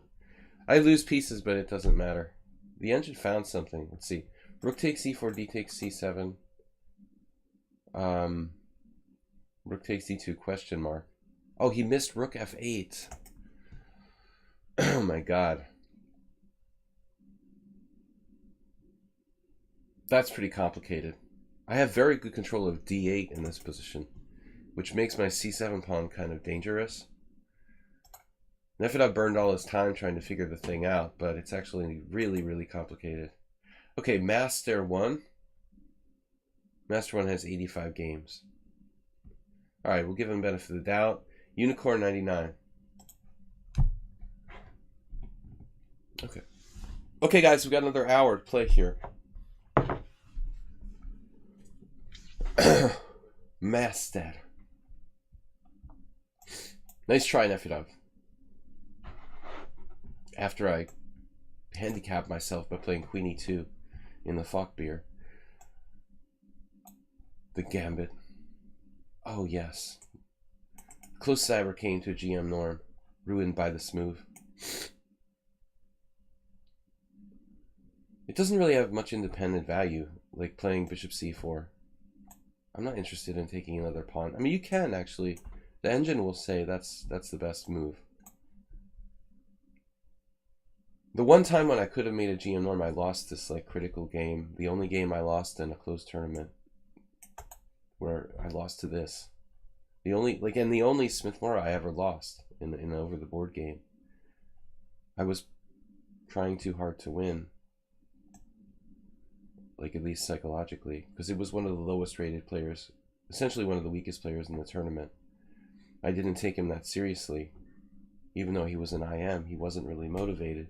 I lose pieces, but it doesn't matter. The engine found something. Let's see. Rook takes e4, d takes c7. Rook takes d2, question mark. Oh, he missed rook f8. Oh my god. That's pretty complicated. I have very good control of d8 in this position, which makes my c7 pawn kind of dangerous. Nefedov burned all his time trying to figure the thing out, but it's actually really, really complicated. Okay, Master 1. Master 1 has 85 games. Alright, we'll give him benefit of the doubt. Unicorn 99. Okay. Okay, guys, we've got another hour to play here. Master. Nice try, Nefedov. After I handicapped myself by playing Queen e2 in the Falkbeer. The Gambit. Oh, yes. Closest I ever came to a GM norm. Ruined by this move. It doesn't really have much independent value, like playing bishop c4. I'm not interested in taking another pawn. I mean, you can, actually. The engine will say that's the best move. The one time when I could have made a GM norm, I lost this like critical game. The only game I lost in a closed tournament, where I lost to this. The only Smith-Morra I ever lost in an over the board game. I was trying too hard to win, like at least psychologically, because it was one of the lowest rated players, essentially one of the weakest players in the tournament. I didn't take him that seriously, even though he was an IM. He wasn't really motivated.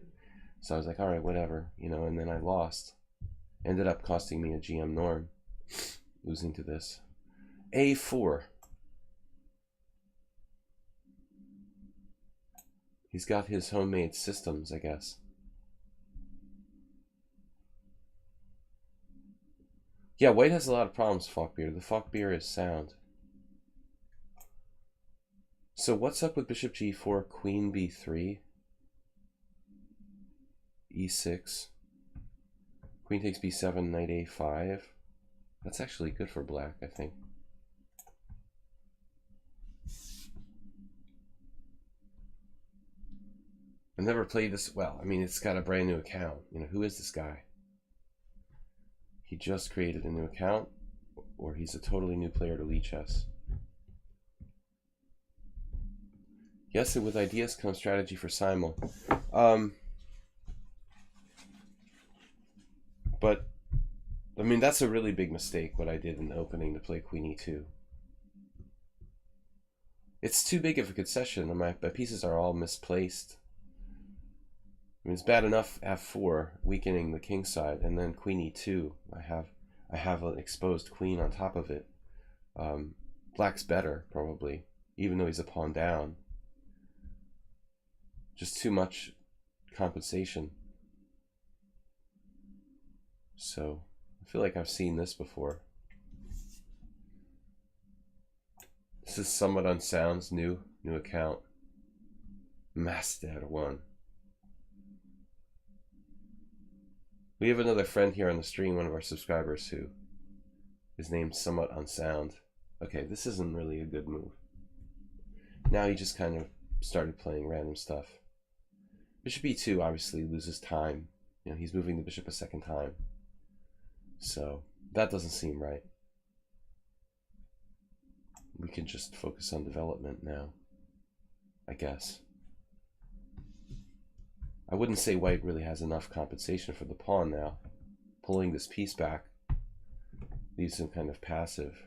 So I was like, all right, whatever, you know, and then I lost. Ended up costing me a GM norm, losing to this. A4. He's got his homemade systems, I guess. Yeah, white has a lot of problems, Falkbeer. The Falkbeer is sound. So what's up with bishop g4, queen b3? e6, queen takes b7, knight a5. That's actually good for black, I think. I've never played this. Well, I mean, it's got a brand new account. You know, who is this guy? He just created a new account, or he's a totally new player to lichess. Yes, and with ideas comes strategy for Simul. But, I mean, that's a really big mistake, what I did in the opening to play queen e2. It's too big of a concession, and my pieces are all misplaced. I mean, it's bad enough f4, weakening the king side, and then queen e2. I have an exposed queen on top of it. Black's better, probably, even though he's a pawn down. Just too much compensation. So, I feel like I've seen this before. This is Somewhat Unsound's new account. Mastad1. We have another friend here on the stream, one of our subscribers, who is named Somewhat Unsound. Okay, this isn't really a good move. Now he just kind of started playing random stuff. Bishop e2 obviously loses time. You know, he's moving the bishop a second time. So that doesn't seem right. We can just focus on development now, I guess. I wouldn't say white really has enough compensation for the pawn now. Pulling this piece back leaves him kind of passive.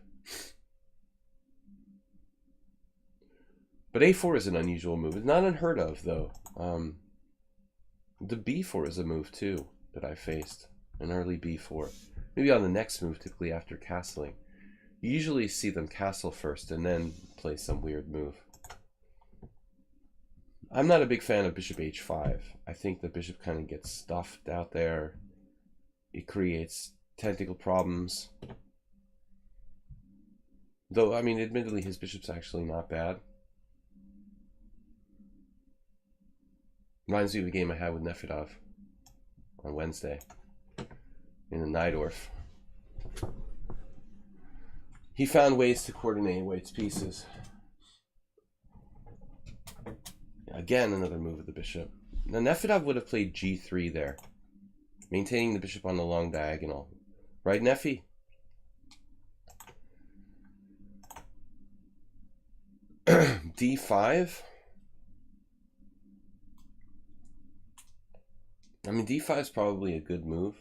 But a4 is an unusual move. It's not unheard of, though. The b4 is a move, too, that I faced. An early b4. Maybe on the next move, typically after castling. You usually see them castle first and then play some weird move. I'm not a big fan of bishop h5. I think the bishop kind of gets stuffed out there. It creates tactical problems. Though, I mean, admittedly, his bishop's actually not bad. Reminds me of a game I had with Nefedov on Wednesday in the Najdorf. He found ways to coordinate white's pieces. Again, another move of the bishop. Now, Nefedov would have played g3 there, maintaining the bishop on the long diagonal. Right, Neffy? d5? I mean, d5 is probably a good move,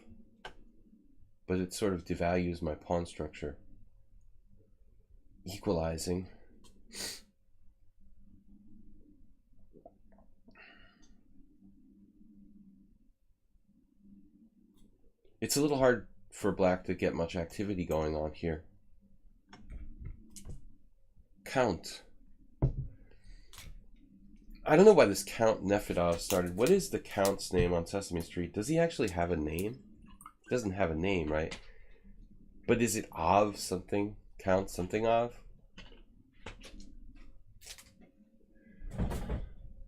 but it sort of devalues my pawn structure. Equalizing. It's a little hard for black to get much activity going on here. Count. I don't know why this Count Nefedov started. What is the Count's name on Sesame Street? Does he actually have a name? He doesn't have a name, right? But is it Av something? Count something Av?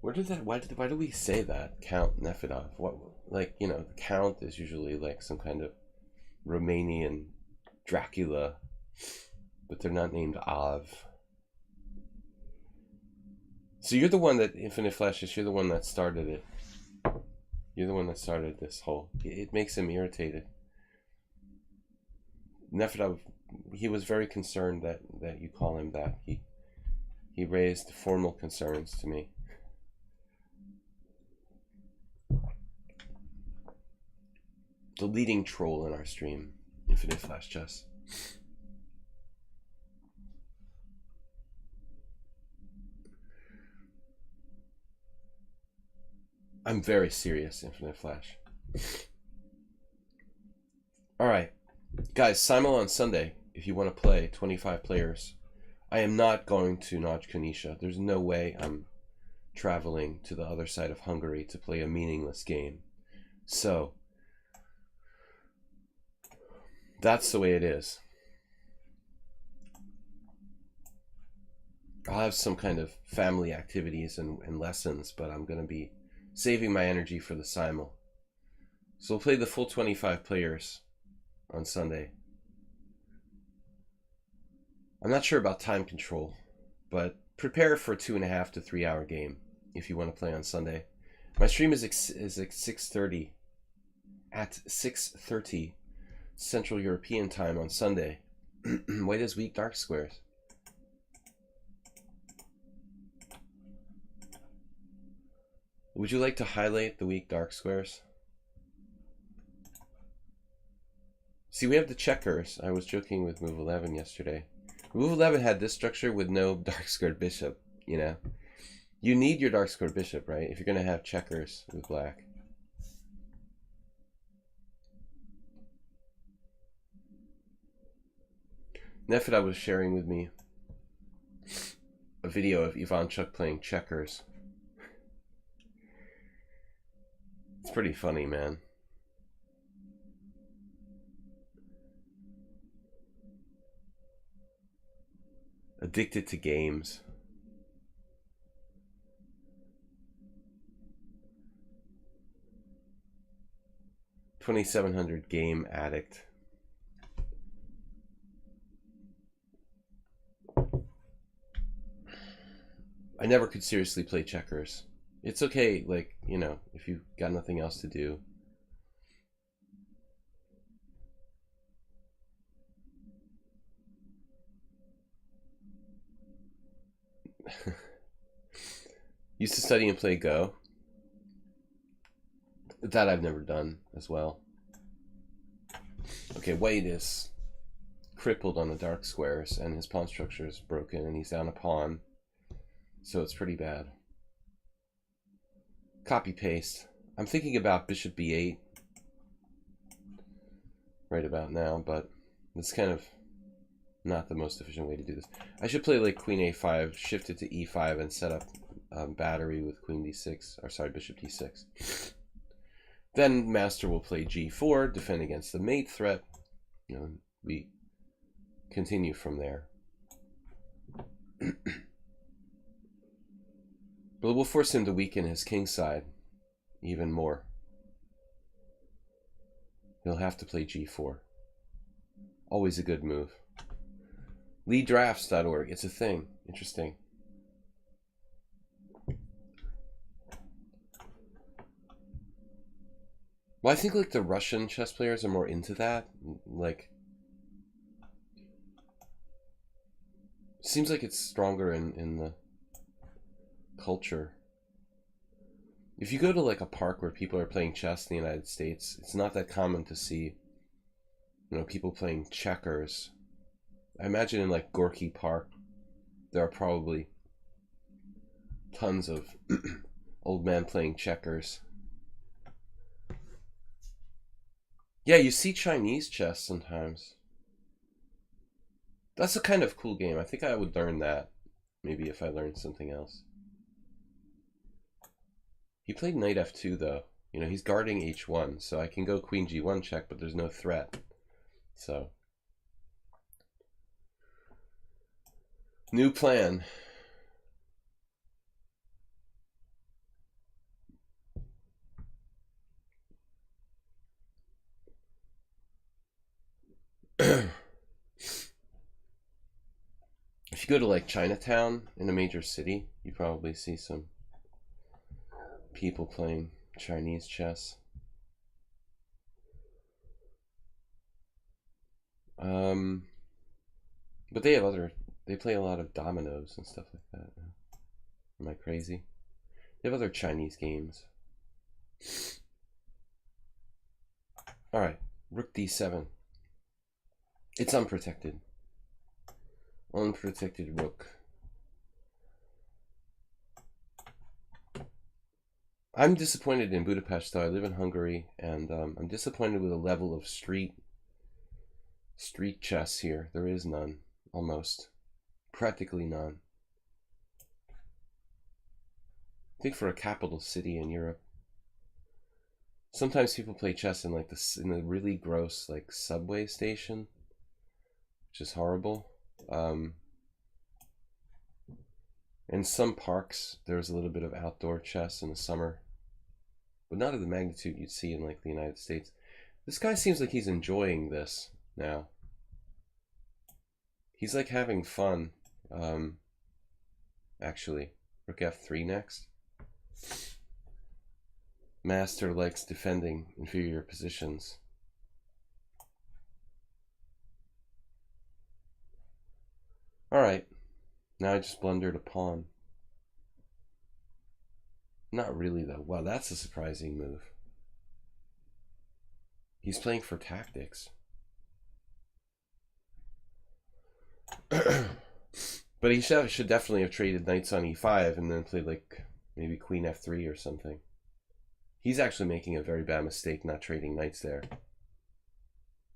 Where did that? Why do we say that? Count Nefedov. What? Like, you know, Count is usually like some kind of Romanian Dracula, but they're not named Av. So you're the one that, Infinite Flashes, you're the one that started it. You're the one that started this whole... It makes him irritated. Nefedov, he was very concerned that you call him that. He raised formal concerns to me. The leading troll in our stream, Infinite Flash Chess. I'm very serious, Infinite Flash. Alright, guys, Simul on Sunday, if you want to play 25 players. I am not going to Nagy Kanizsa. There's no way I'm traveling to the other side of Hungary to play a meaningless game. So, that's the way it is. I'll have some kind of family activities and lessons, but I'm going to be saving my energy for the Simul. So we'll play the full 25 players on Sunday. I'm not sure about time control, but prepare for a 2.5 to 3 hour game if you want to play on Sunday. My stream is at 6:30 at 6:30 Central European time on Sunday. White has weak dark squares. Would you like to highlight the weak dark squares? See, we have the checkers. I was joking with move 11 yesterday. Move 11 had this structure with no dark squared bishop, you know. You need your dark squared bishop, right? If you're going to have checkers with black. Nefida was sharing with me a video of Ivanchuk playing checkers. It's pretty funny, man. Addicted to games. $2,700 game addict. I never could seriously play checkers. It's okay, like, you know, if you've got nothing else to do. Used to study and play Go. That I've never done as well. Okay, White is crippled on the dark squares and his pawn structure is broken and he's down a pawn. So it's pretty bad. Copy paste. I'm thinking about bishop b8 right about now, but it's kind of not the most efficient way to do this. I should play like queen a5, shift it to e5, and set up battery with queen d6, or sorry, bishop d6. Then master will play g4, defend against the mate threat. You know, we continue from there. But we'll force him to weaken his king side even more. He'll have to play g4. Always a good move. LeeDrafts.org. It's a thing. Interesting. Well, I think like the Russian chess players are more into that. Like, seems like it's stronger in the culture. If you go to like a park where people are playing chess in the United States, it's not that common to see, you know, people playing checkers. I imagine in like Gorky Park, there are probably tons of old men playing checkers. Yeah, you see Chinese chess sometimes. That's a kind of cool game. I think I would learn that, maybe if I learned something else. He played knight f2 though. You know, he's guarding h1, so I can go queen g1 check, but there's no threat. So, new plan. If you go to like Chinatown in a major city, you probably see some people playing Chinese chess. But they play a lot of dominoes and stuff like that. Am I crazy? They have other Chinese games. Alright, rook d7. It's unprotected. Unprotected rook. I'm disappointed in Budapest though. I live in Hungary, and I'm disappointed with the level of street chess here. There is none, almost. Practically none. I think for a capital city in Europe. Sometimes people play chess in like in a really gross like subway station, which is horrible. In some parks, there's a little bit of outdoor chess in the summer, but not of the magnitude you'd see in like the United States. This guy seems like he's enjoying this now. He's like having fun. Actually, rook f3 next. Master likes defending inferior positions. Alright, now I just blundered a pawn. Not really though. Wow, that's a surprising move. He's playing for tactics. But he should definitely have traded knights on e5 and then played like maybe queen f3 or something. He's actually making a very bad mistake not trading knights there. In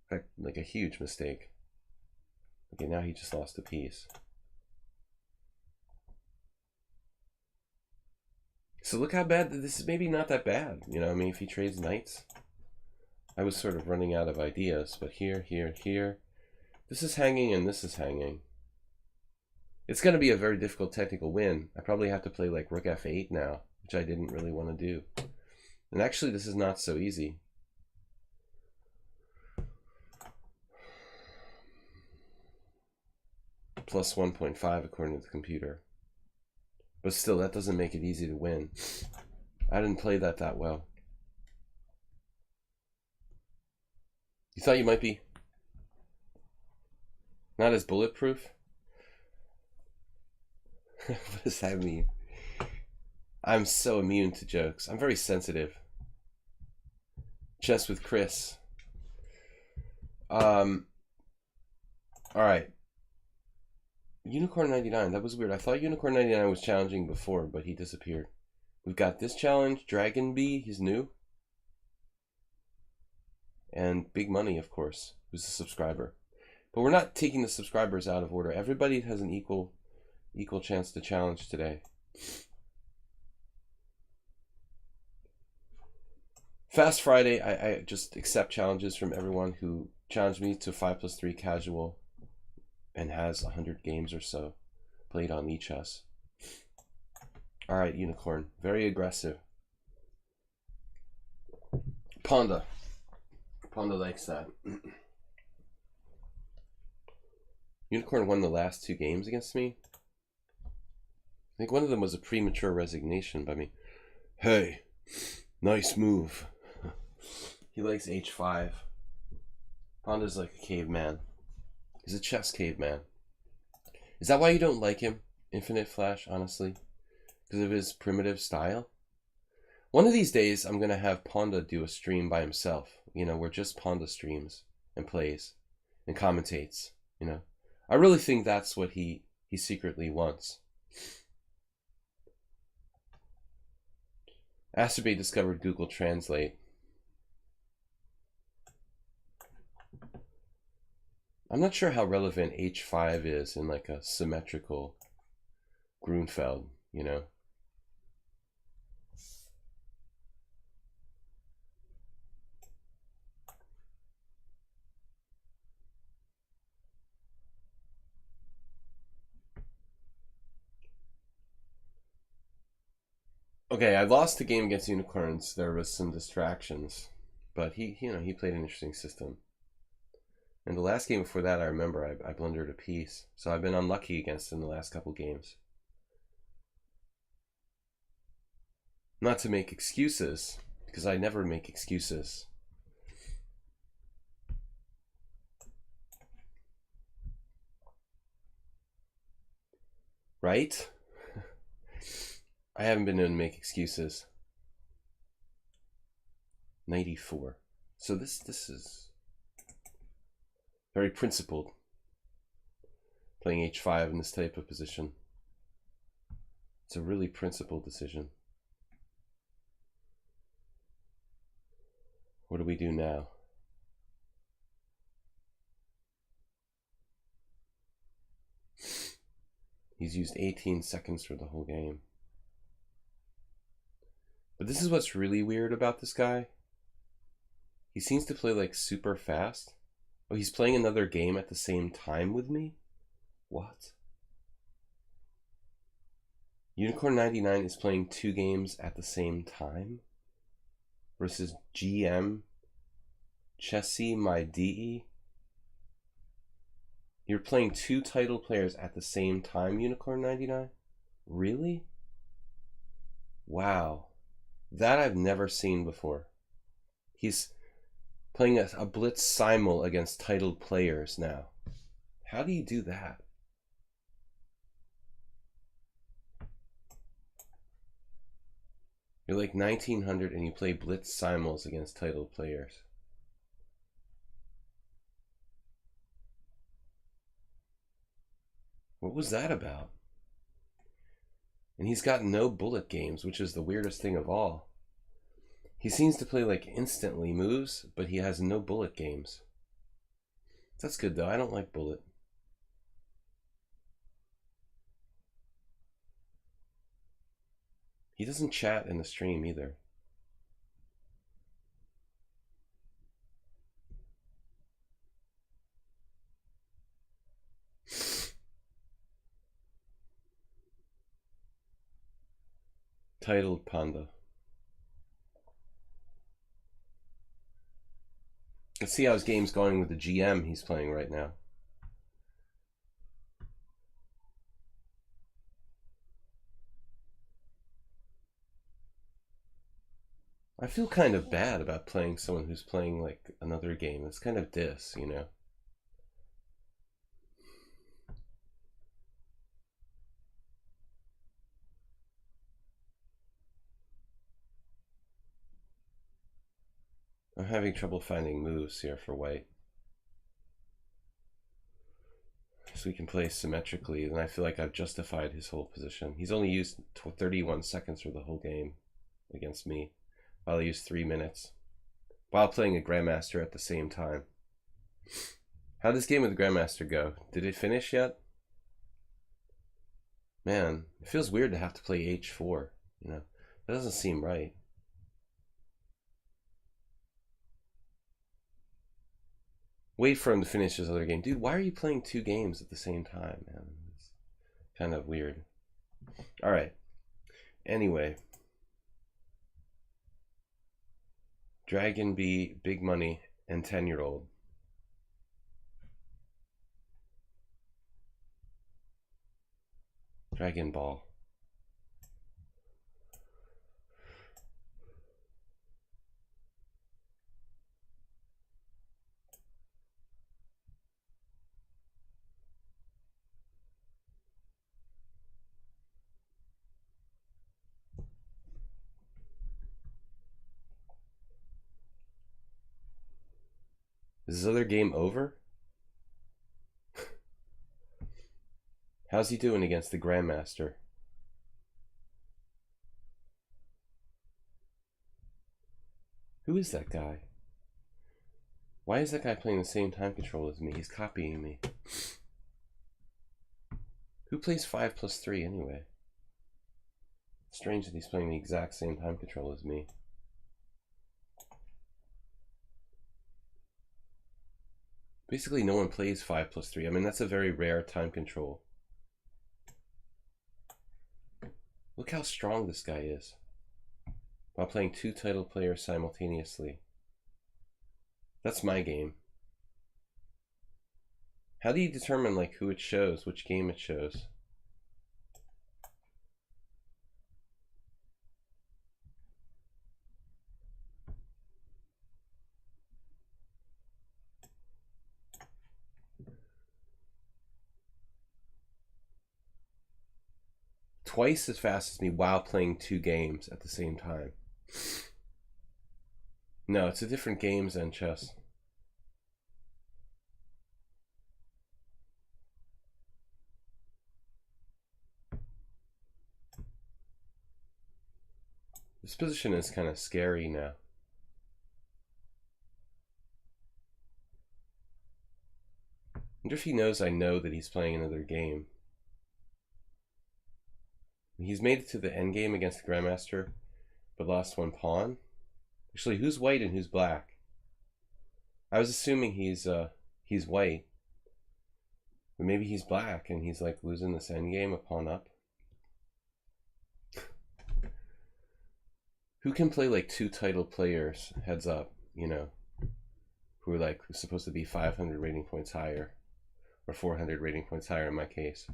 fact, like a huge mistake. Okay, now he just lost a piece. So look how bad, this is maybe not that bad. You know, I mean, if he trades knights. I was sort of running out of ideas, but here, here, here. This is hanging and this is hanging. It's going to be a very difficult technical win. I probably have to play like rook f8 now, which I didn't really want to do. And actually, this is not so easy. Plus 1.5 according to the computer. But still, that doesn't make it easy to win. I didn't play that well. You thought you might be not as bulletproof? What does that mean? I'm so immune to jokes. I'm very sensitive. Chess with Chris. All right. Unicorn 99. That was weird. I thought Unicorn 99 was challenging before, but he disappeared. We've got this challenge. Dragon Bee. He's new. And Big Money, of course, who's a subscriber. But we're not taking the subscribers out of order. Everybody has an equal chance to challenge today. Fast Friday, I just accept challenges from everyone who challenged me to 5+3 casual and has 100 games or so played on lichess. All right, Unicorn, very aggressive. Ponda likes that. Unicorn won the last 2 games against me. I think one of them was a premature resignation by me. Hey, nice move. He likes h5. Ponda's like a caveman. He's a chess caveman. Is that why you don't like him, Infinite Flash, honestly? Because of his primitive style? One of these days, I'm going to have Ponda do a stream by himself. You know, where just Ponda streams and plays and commentates, you know. I really think that's what he secretly wants. Asterbay discovered Google Translate. I'm not sure how relevant h5 is in like a symmetrical Grunfeld, you know. Okay, I lost the game against Unicorns. There was some distractions, but he played an interesting system. And the last game before that, I remember I blundered a piece, so I've been unlucky against him the last couple games. Not to make excuses, because I never make excuses. Right? I haven't been able to make excuses. 94. So this is very principled. Playing h5 in this type of position. It's a really principled decision. What do we do now? He's used 18 seconds for the whole game. But this is what's really weird about this guy. He seems to play like super fast. Oh, he's playing another game at the same time with me? What? Unicorn 99 is playing 2 games at the same time? Versus GM Chessy My DE? You're playing 2 title players at the same time, Unicorn 99? Really? Wow. That I've never seen before. He's playing a blitz simul against titled players now. How do you do that? You're like 1900 and you play blitz simuls against titled players. What was that about? And he's got no bullet games, which is the weirdest thing of all. He seems to play like instantly moves, but he has no bullet games. That's good though. I don't like bullet. He doesn't chat in the stream either. Titled Panda. Let's see how his game's going with the GM he's playing right now. I feel kind of bad about playing someone who's playing like another game. It's kind of diss, you know? I'm having trouble finding moves here for white. So we can play symmetrically, then I feel like I've justified his whole position. He's only used 31 seconds for the whole game against me, while I used 3 minutes, while playing a Grandmaster at the same time. How'd this game with the Grandmaster go? Did it finish yet? Man, it feels weird to have to play h4, you know? That doesn't seem right. Wait for him to finish his other game. Dude, why are you playing 2 games at the same time, man? It's kind of weird. Alright. Anyway. Dragon B, Big Money, and 10-year-old. Dragon Ball. Is his other game over? How's he doing against the Grandmaster? Who is that guy? Why is that guy playing the same time control as me? He's copying me. Who plays 5+3 anyway? Strange that he's playing the exact same time control as me. Basically, no one plays 5+3. I mean, that's a very rare time control. Look how strong this guy is while playing 2 title players simultaneously. That's my game. How do you determine like who it shows, which game it shows? Twice as fast as me while playing 2 games at the same time. No, it's a different game than chess. This position is kind of scary now. I wonder if he knows I know that he's playing another game. He's made it to the endgame against the Grandmaster, but lost 1 pawn. Actually, who's white and who's black? I was assuming he's white. But maybe he's black and he's like losing this endgame a pawn up. Who can play like 2 title players heads up, you know, who are like supposed to be 500 rating points higher, or 400 rating points higher in my case?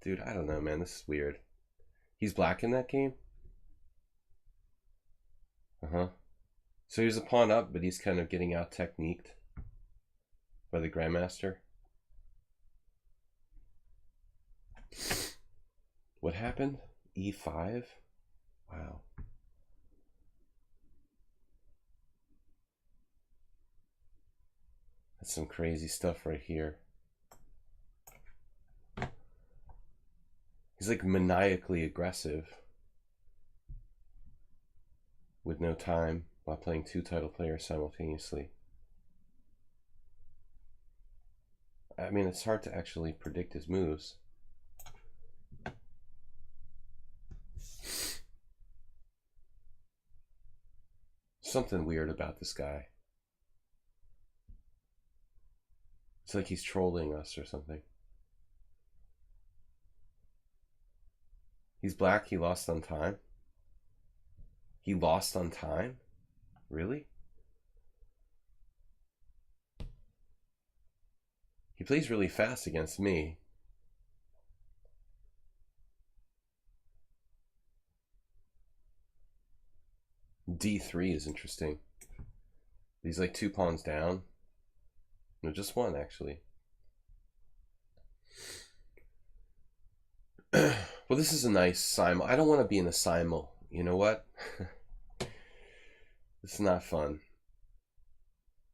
Dude, I don't know, man. This is weird. He's black in that game? Uh-huh. So he's a pawn up, but he's kind of getting out techniqued by the Grandmaster. What happened? E5? Wow. That's some crazy stuff right here. He's like maniacally aggressive with no time while playing 2 title players simultaneously. I mean, it's hard to actually predict his moves. Something weird about this guy. It's like he's trolling us or something. He's black, he lost on time. He lost on time? Really? He plays really fast against me. D3 is interesting. He's like 2 pawns down. No, just one actually. Well, this is a nice simul. I don't want to be in a simul. You know what? It's not fun.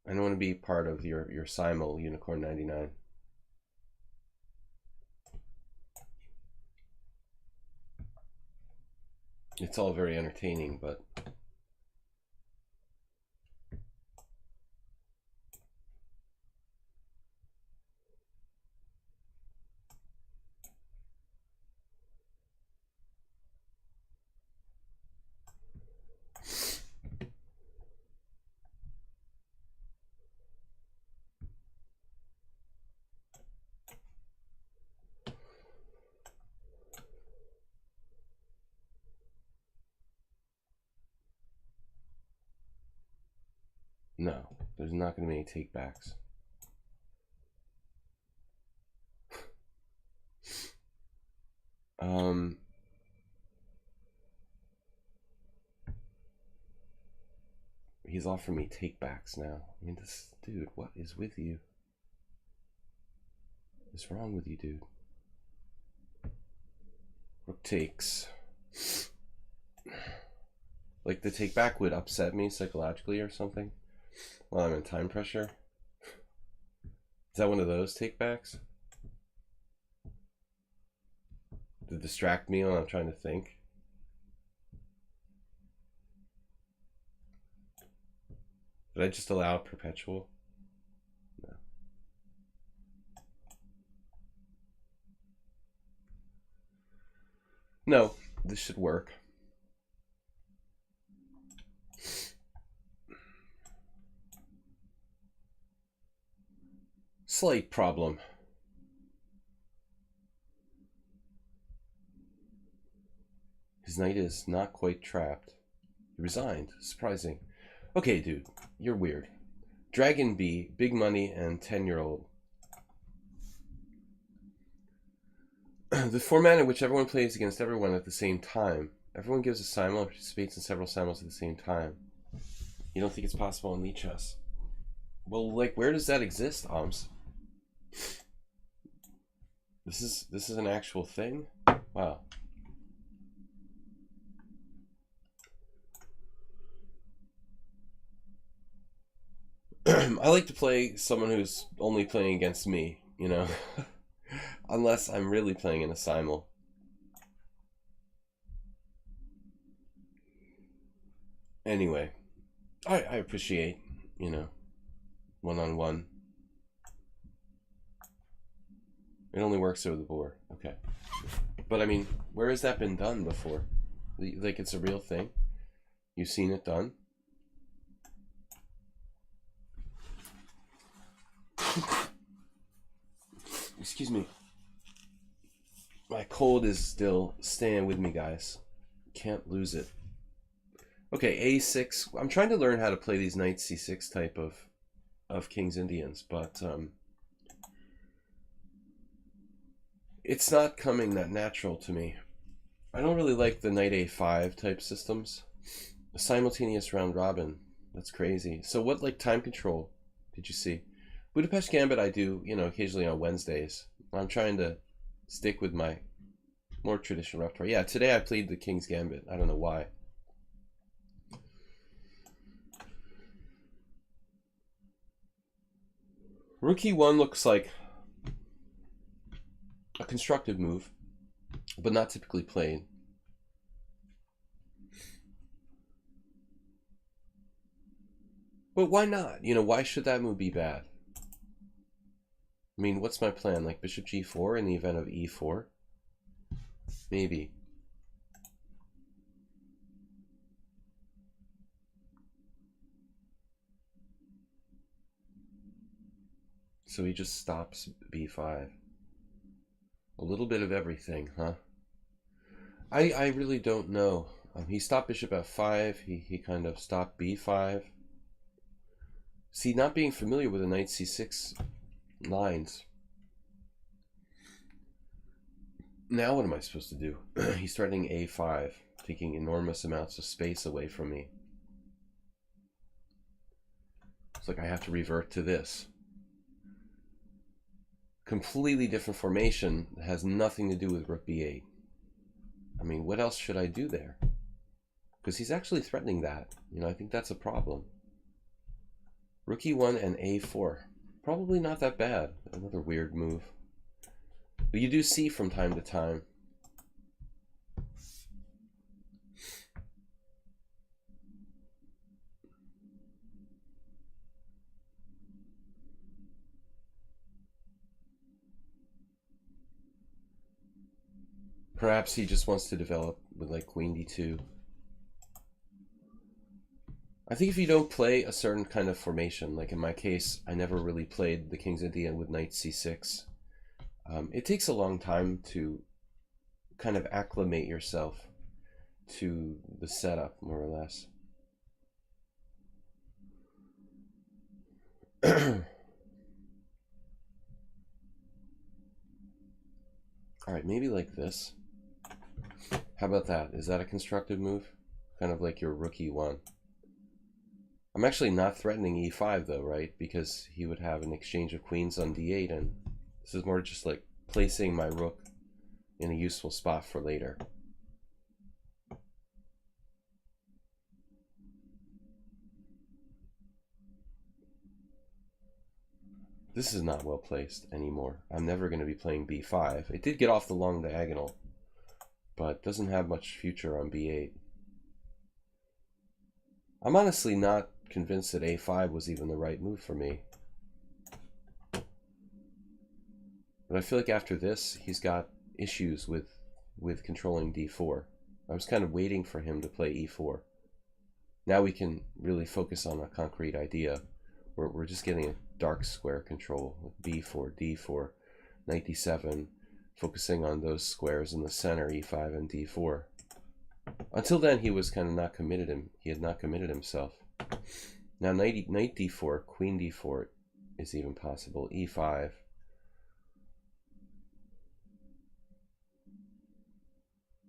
I don't want to be part of your simul, Unicorn 99. It's all very entertaining, but no, there's not going to be any takebacks. He's offering me takebacks now. I mean, this dude, what is with you? What's wrong with you, dude? Rook takes. Like the takeback would upset me psychologically or something while I'm in time pressure. Is that one of those takebacks? To distract me when I'm trying to think? Did I just allow perpetual? No. No, this should work. Slight problem. His knight is not quite trapped. He resigned. Surprising. Okay, dude, you're weird. Dragon B, big money, and 10-year-old. The format in which everyone plays against everyone at the same time. Everyone gives a simul and participates in several simuls at the same time. You don't think it's possible in lichess? Well, like, where does that exist, Oms? This is an actual thing? Wow. I like to play someone who's only playing against me, you know? Unless I'm really playing in a simul. Anyway, I appreciate, you know, one-on-one. It only works over the board. Okay. But I mean, where has that been done before? Like, it's a real thing? You've seen it done? Excuse me. My cold is still staying with me, guys. Can't lose it. Okay, a6. I'm trying to learn how to play these knight c6 type of King's Indians, but it's not coming that natural to me. I don't really like the knight a5 type systems. A simultaneous round robin. That's crazy. So what, like, time control did you see? Budapest Gambit I do, you know, occasionally on Wednesdays. I'm trying to stick with my more traditional repertoire. Yeah, today I played the King's Gambit. I don't know why. Rook e1 looks like a constructive move, but not typically played. But why not? You know, why should that move be bad? I mean, what's my plan? Like bishop g4 in the event of e4? Maybe. So he just stops b5. A little bit of everything, huh? I really don't know. He stopped bishop f5. He kind of stopped b5. See, not being familiar with the knight c6 lines. Now what am I supposed to do? He's threatening a5, taking enormous amounts of space away from me. It's like I have to revert to this. Completely different formation that has nothing to do with rook b8. I mean, what else should I do there? Because he's actually threatening that. You know, I think that's a problem. Rook e1 and a4. Probably not that bad. Another weird move. But you do see from time to time. Perhaps he just wants to develop with like queen d2. I think if you don't play a certain kind of formation, like in my case, I never really played the King's Indian with knight c6. It takes a long time to kind of acclimate yourself to the setup, more or less. All right, maybe like this. How about that? Is that a constructive move? Kind of like your rook e1. I'm actually not threatening e5 though, right? Because he would have an exchange of queens on d8, and this is more just like placing my rook in a useful spot for later. This is not well placed anymore. I'm never going to be playing b5. It did get off the long diagonal, but doesn't have much future on b8. I'm honestly not convinced that a5 was even the right move for me. But I feel like after this, he's got issues with controlling d4. I was kind of waiting for him to play e4. Now we can really focus on a concrete idea. We're just getting a dark square control, b4, d4, knight d7, focusing on those squares in the center, e5 and d4. Until then, he was kind of not committed. He had not committed himself. Now knight d4, queen d4 is even possible. e5.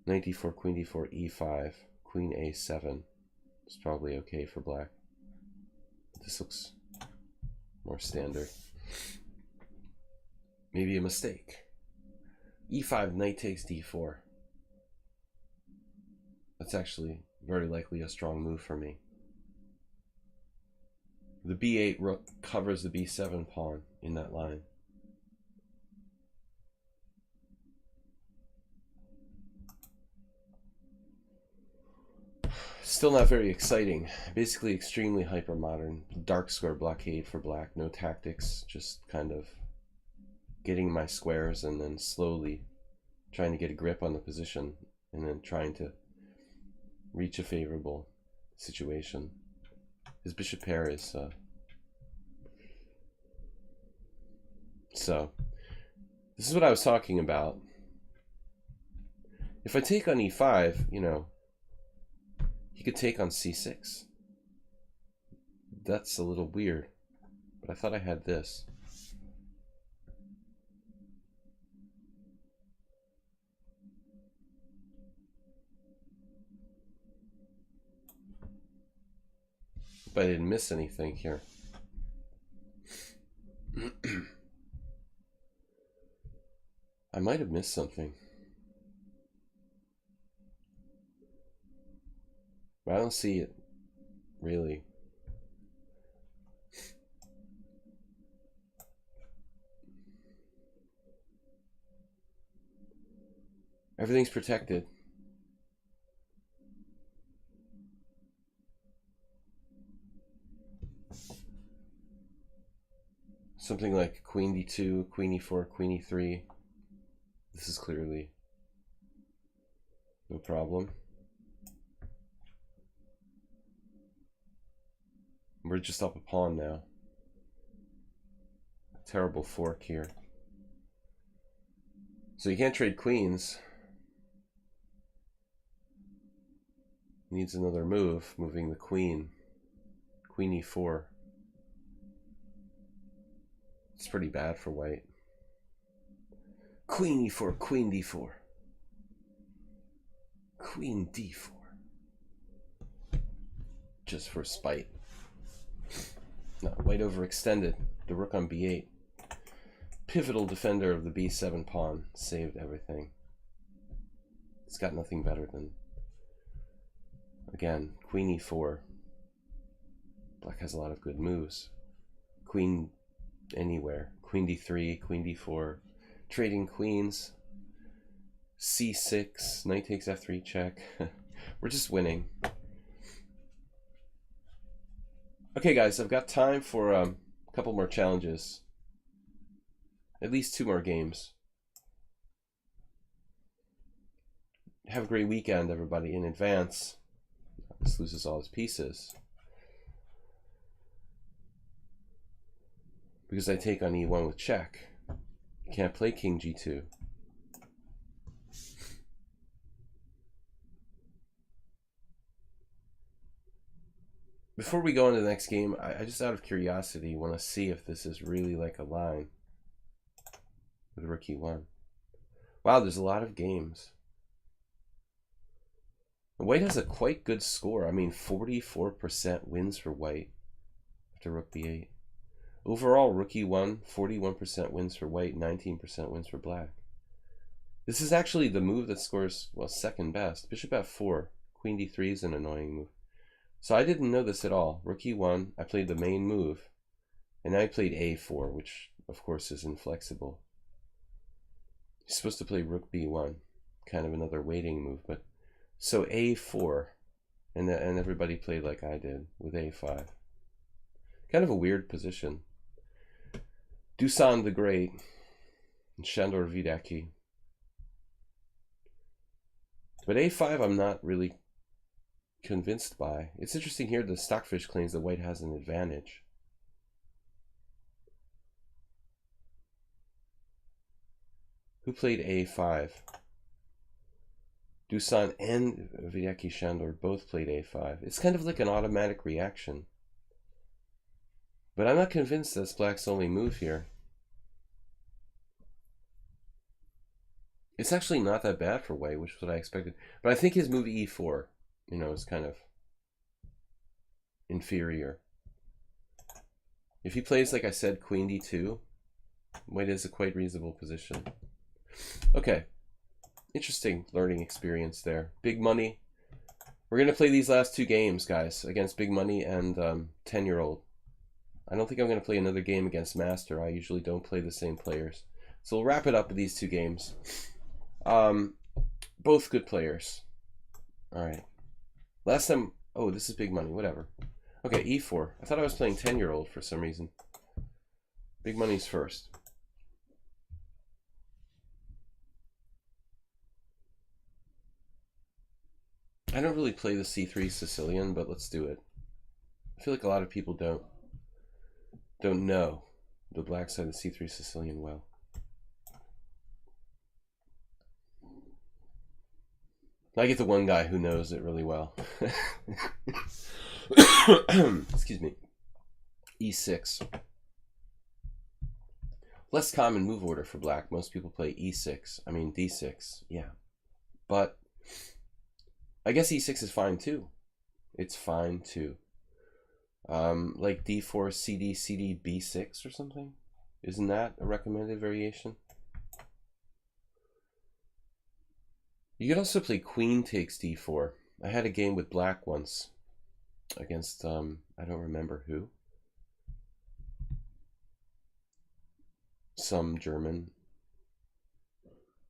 Knight d4, queen d4, e5, queen a7. It's probably okay for black. This looks more standard. Maybe a mistake. e5, knight takes d4. That's actually very likely a strong move for me. The b8 rook covers the b7 pawn in that line. Still not very exciting. Basically extremely hyper modern. Dark square blockade for black. No tactics. Just kind of getting my squares and then slowly trying to get a grip on the position and then trying to reach a favorable situation. His bishop pair is so this is what I was talking about. If I take on e5, you know, he could take on c6. That's a little weird, but I thought I had this. But I didn't miss anything here. I might have missed something. But I don't see it, really. Everything's protected. Something like queen d2, queen e4, queen e3. This is clearly no problem. We're just up a pawn now. Terrible fork here. So you can't trade queens. Needs another move, moving the queen. Queen e4. It's pretty bad for white. Queen e4, queen d4. Queen d4. Just for spite. No, white overextended. The rook on b8. Pivotal defender of the b7 pawn. Saved everything. It's got nothing better than... Again, queen e4. Black has a lot of good moves. Queen anywhere. Queen d3, queen d4. Trading queens. c6. Knight takes f3 check. We're just winning. Okay, guys, I've got time for a couple more challenges. At least 2 more games. Have a great weekend, everybody, in advance. This loses all his pieces. Because I take on e1 with check. Can't play king g2. Before we go into the next game, I just out of curiosity want to see if this is really like a line with rook e1. Wow, there's a lot of games. White has a quite good score. I mean, 44% wins for white after rook b8. Overall, rook e1, 41% wins for white, 19% wins for black. This is actually the move that scores, well, second best. Bishop f4, queen d3 is an annoying move. So I didn't know this at all. Rook e1, I played the main move, and I played a4, which of course is inflexible. You're supposed to play rook b1, kind of another waiting move, but so a4, and everybody played like I did with a5. Kind of a weird position. Dusan the Great and Shandor Vidaki. But a5 I'm not really convinced by. It's interesting here the Stockfish claims that white has an advantage. Who played a5? Dusan and Vidaki Shandor both played a5. It's kind of like an automatic reaction. But I'm not convinced that's black's only move here. It's actually not that bad for white, which is what I expected. But I think his move e4, you know, is kind of inferior. If he plays, like I said, queen d2, white is a quite reasonable position. Okay. Interesting learning experience there. Big money. We're going to play these last 2 games, guys, against Big Money and 10-year-old. I don't think I'm going to play another game against Master. I usually don't play the same players. So we'll wrap it up with these 2 games. Both good players. All right. Last time... Oh, this is Big Money. Whatever. Okay, e4. I thought I was playing 10-year-old for some reason. Big Money's first. I don't really play the c3 Sicilian, but let's do it. I feel like a lot of people don't know the black side of c3 Sicilian well. I get the one guy who knows it really well. Excuse me. e6. Less common move order for black. Most people play e6. I mean d6. Yeah. But I guess e6 is fine too. It's fine too. Like d4, cd, cd, b6 or something. Isn't that a recommended variation? You could also play queen takes d4. I had a game with black once against, I don't remember who. Some German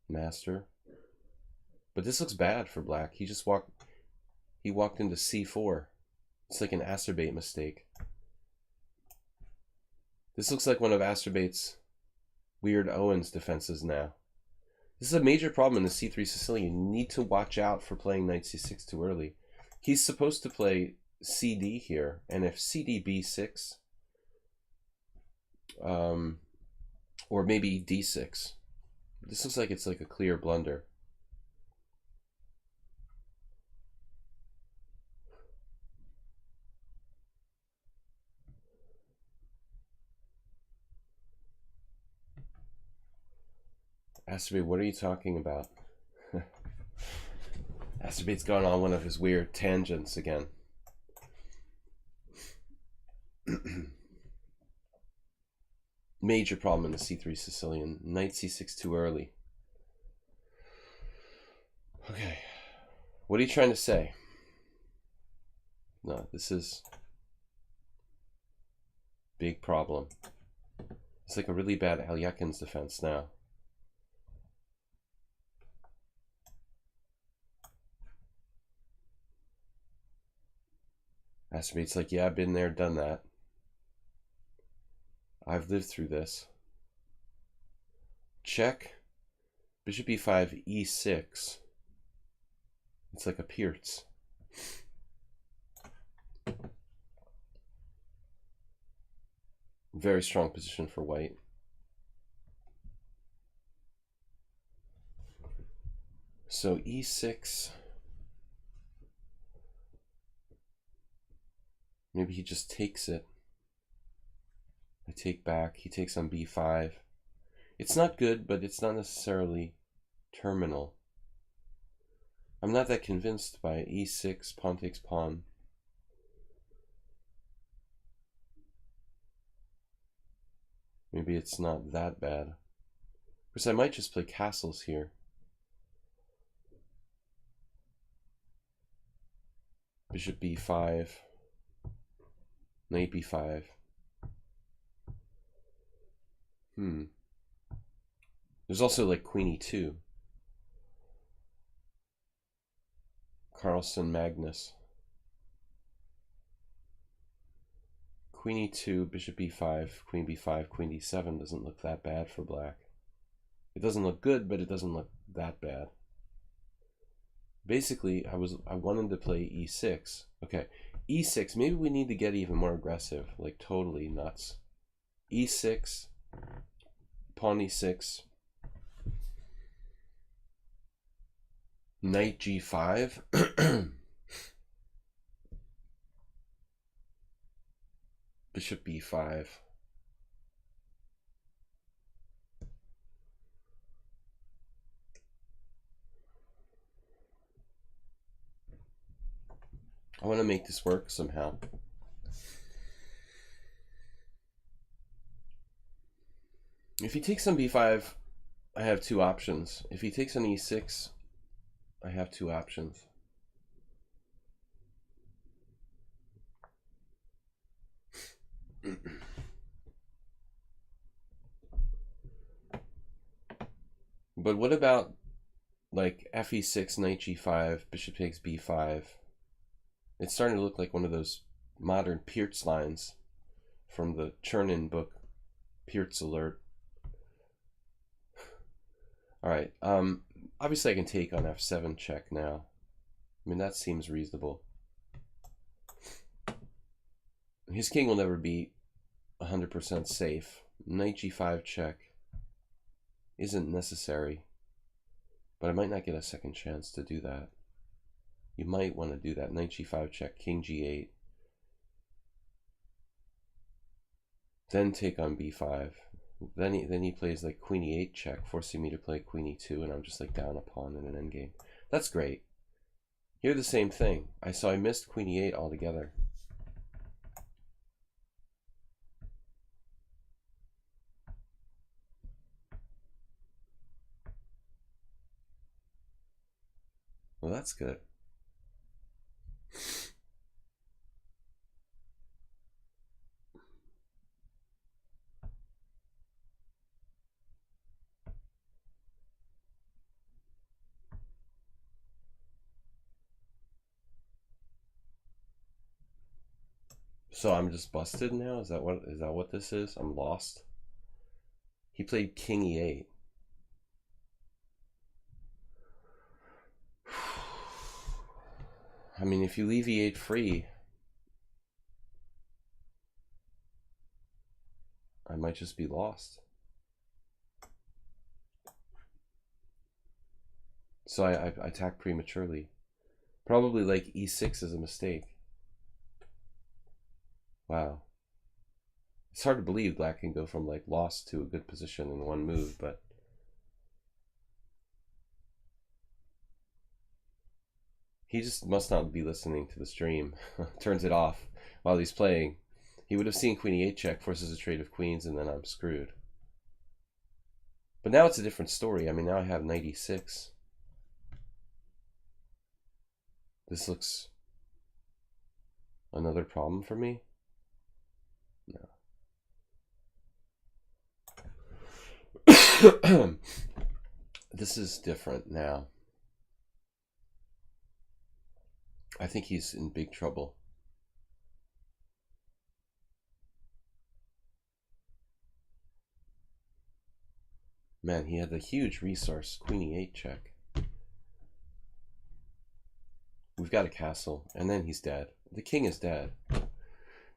master. But this looks bad for black. He walked into c4. It's like an acerbate mistake. This looks like one of Asturbate's weird Owen's defenses now. This is a major problem in the c3 Sicilian. You need to watch out for playing knight c6 too early. He's supposed to play cd here, and if cd b6, or maybe d6. This looks like it's like a clear blunder. Asturbate, what are you talking about? Asturbate's gone on one of his weird tangents again. Major problem in the c3 Sicilian. Knight c6 too early. Okay. What are you trying to say? No, this is big problem. It's like a really bad Alyakin's defense now. Asturbate's like, yeah, I've been there, done that. I've lived through this. Check. Bishop e5, e6. It's like a Pierce. Very strong position for white. So e6. Maybe he just takes it. I take back. He takes on b5. It's not good, but it's not necessarily terminal. I'm not that convinced by e6, pawn takes pawn. Maybe it's not that bad. Of course, I might just play castles here. Bishop b5. Knight b5. There's also like queen e2. Carlsen Magnus. Queen e2, bishop b5, queen b5, queen d7 doesn't look that bad for black. It doesn't look good, but it doesn't look that bad. Basically, I wanted to play e6. Okay, e6, maybe we need to get even more aggressive, like totally nuts. e6, pawn e6, knight g5, bishop b5. I want to make this work somehow. If he takes on b5, I have two options. If he takes on e6, I have two options. But what about like fe6, knight g5, bishop takes b5? It's starting to look like one of those modern Pierce lines from the Chernin book, Pierce Alert. All right, obviously I can take on f7 check now. I mean, that seems reasonable. His king will never be 100% safe. Knight g5 check isn't necessary, but I might not get a second chance to do that. You might want to do that. Knight g5 check, king g8. Then take on b5. Then he plays like queen e8 check, forcing me to play queen e2, and I'm just like down a pawn in an endgame. That's great. Here the same thing. I missed queen e8 altogether. Well, that's good. So I'm just busted now? Is that what this is? I'm lost. He played king e8. I mean, if you leave e8 free, I might just be lost. So I attack prematurely. Probably like e6 is a mistake. Wow. It's hard to believe black can go from like lost to a good position in one move, but he just must not be listening to the stream. Turns it off while he's playing. He would have seen queen e8 check, forces a trade of queens, and then I'm screwed. But now it's a different story. I mean, now I have knight e6. This looks another problem for me. No. This is different now. I think he's in big trouble. Man, he had a huge resource. Queen e8 check. We've got a castle, and then he's dead. The king is dead.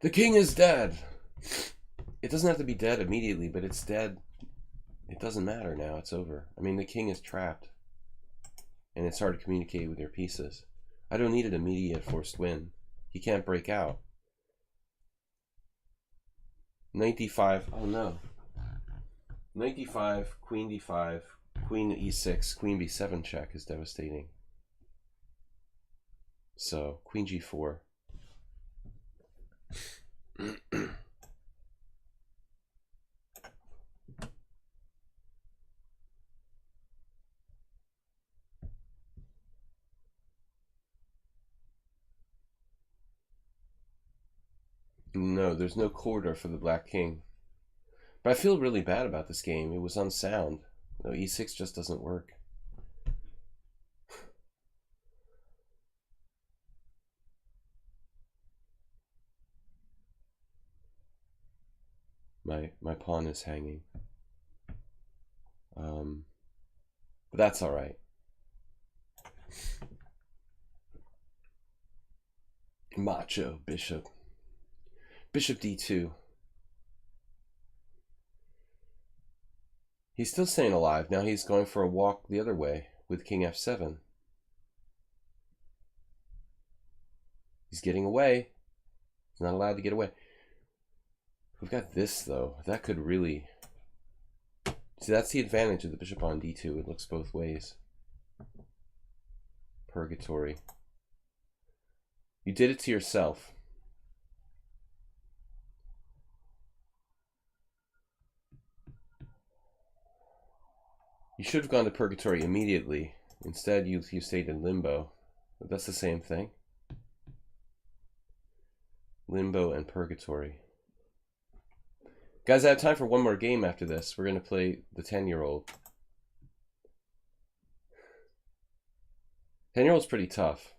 The king is dead! It doesn't have to be dead immediately, but it's dead. It doesn't matter now, it's over. I mean, the king is trapped. And it's hard to communicate with your pieces. I don't need an immediate forced win. He can't break out. Knight d5, oh no. Knight d5, queen d5, queen e6, queen b7 check is devastating. So, queen g4. No, there's no corridor for the black king. But I feel really bad about this game. It was unsound. No, e6 just doesn't work. My pawn is hanging. But that's all right. Macho bishop. Bishop d2. He's still staying alive. Now he's going for a walk the other way with king f7. He's getting away. He's not allowed to get away. We've got this, though. That could really... See, that's the advantage of the bishop on d2. It looks both ways. Purgatory. You did it to yourself. You should have gone to purgatory immediately. Instead, you stayed in limbo. But that's the same thing. Limbo and purgatory. Guys, I have time for one more game after this. We're going to play the 10-year-old. 10-year-old's pretty tough.